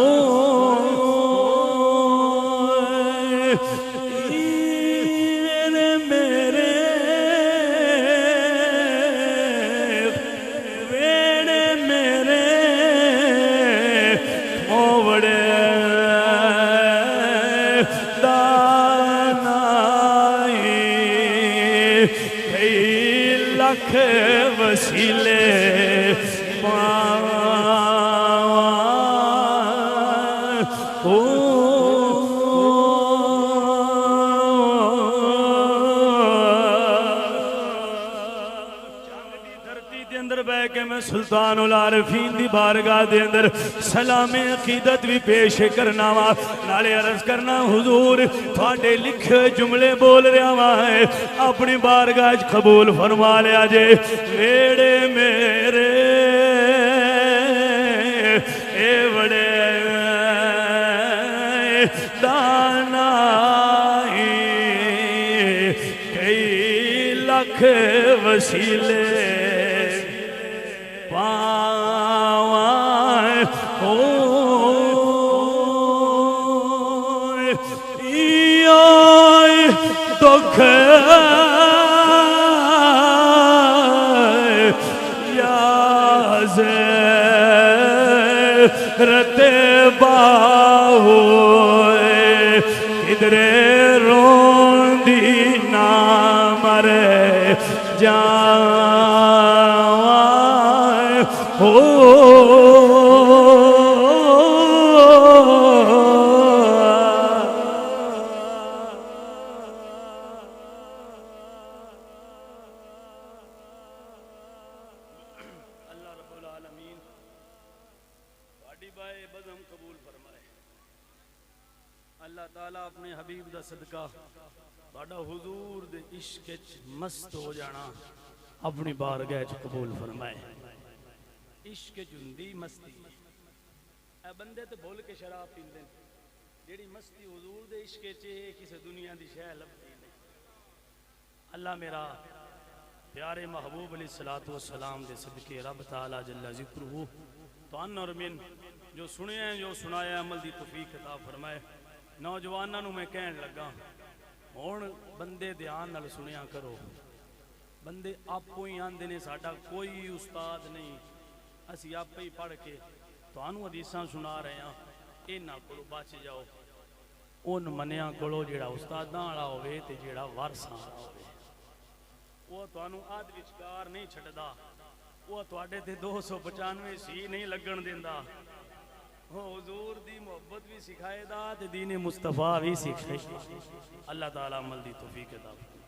لکھ وسیلے پاواں او بہ کے میں سلطان العارفین دی بارگاہ دے اندر سلام عقیدت بھی پیش کرنا وا نالے عرض کرنا حضور تھاڈے لکھے جملے بول رہا وا ہے اپنی بارگاہ قبول فرما لیا جے ویڑے میرے اے بڑے دانائی کئی لکھ وسیلے پاواں او دکھ یا زیرت باہو کدرے روندی نہ مرے جان ہو دعائے بزم قبول فرمائے اللہ تعالیٰ اپنے حبیب دا صدقہ تہاڈا حضور دے عشق وچ مست ہو جانا اپنی بارگاہ وچ قبول فرمائے عشق وچ ہوندی مستی اے بندے تے بھول کے شراب پیندے جیڑی مستی حضور دے عشق وچ ہے کسے دنیا دی شے لبدی نہیں اللہ میرا پیارے محبوب علیہ الصلوۃ والسلام دے صدقے رب تعالی جل ذکرہ تن اور من جو سنے ہیں جو سنایا عمل دی توفیق عطا فرمائے نوجواناں نوں میں کہن لگا ہن بندے دھیان نال سنیا کرو بندے آپوں ہی آندے نے ساڈا کوئی استاد نہیں اسی آپ ہی پڑھ کے تانوں حدیثاں سنا رہے ہاں انہاں کولوں بچ جاؤ ان منیاں کولوں جیڑا استاداں والا ہوے تے جیڑا وارثاں والا ہوے وہ تانوں آدھ وچکار نہیں چھڈدا وہ تواڈے تے 295 سی نہیں لگن دیندا وہ حضور دی محبت بھی سکھائے دا تے دین مصطفیٰ بھی سکھائے اللہ تعالی عمل دی توفیق عطا فرمائے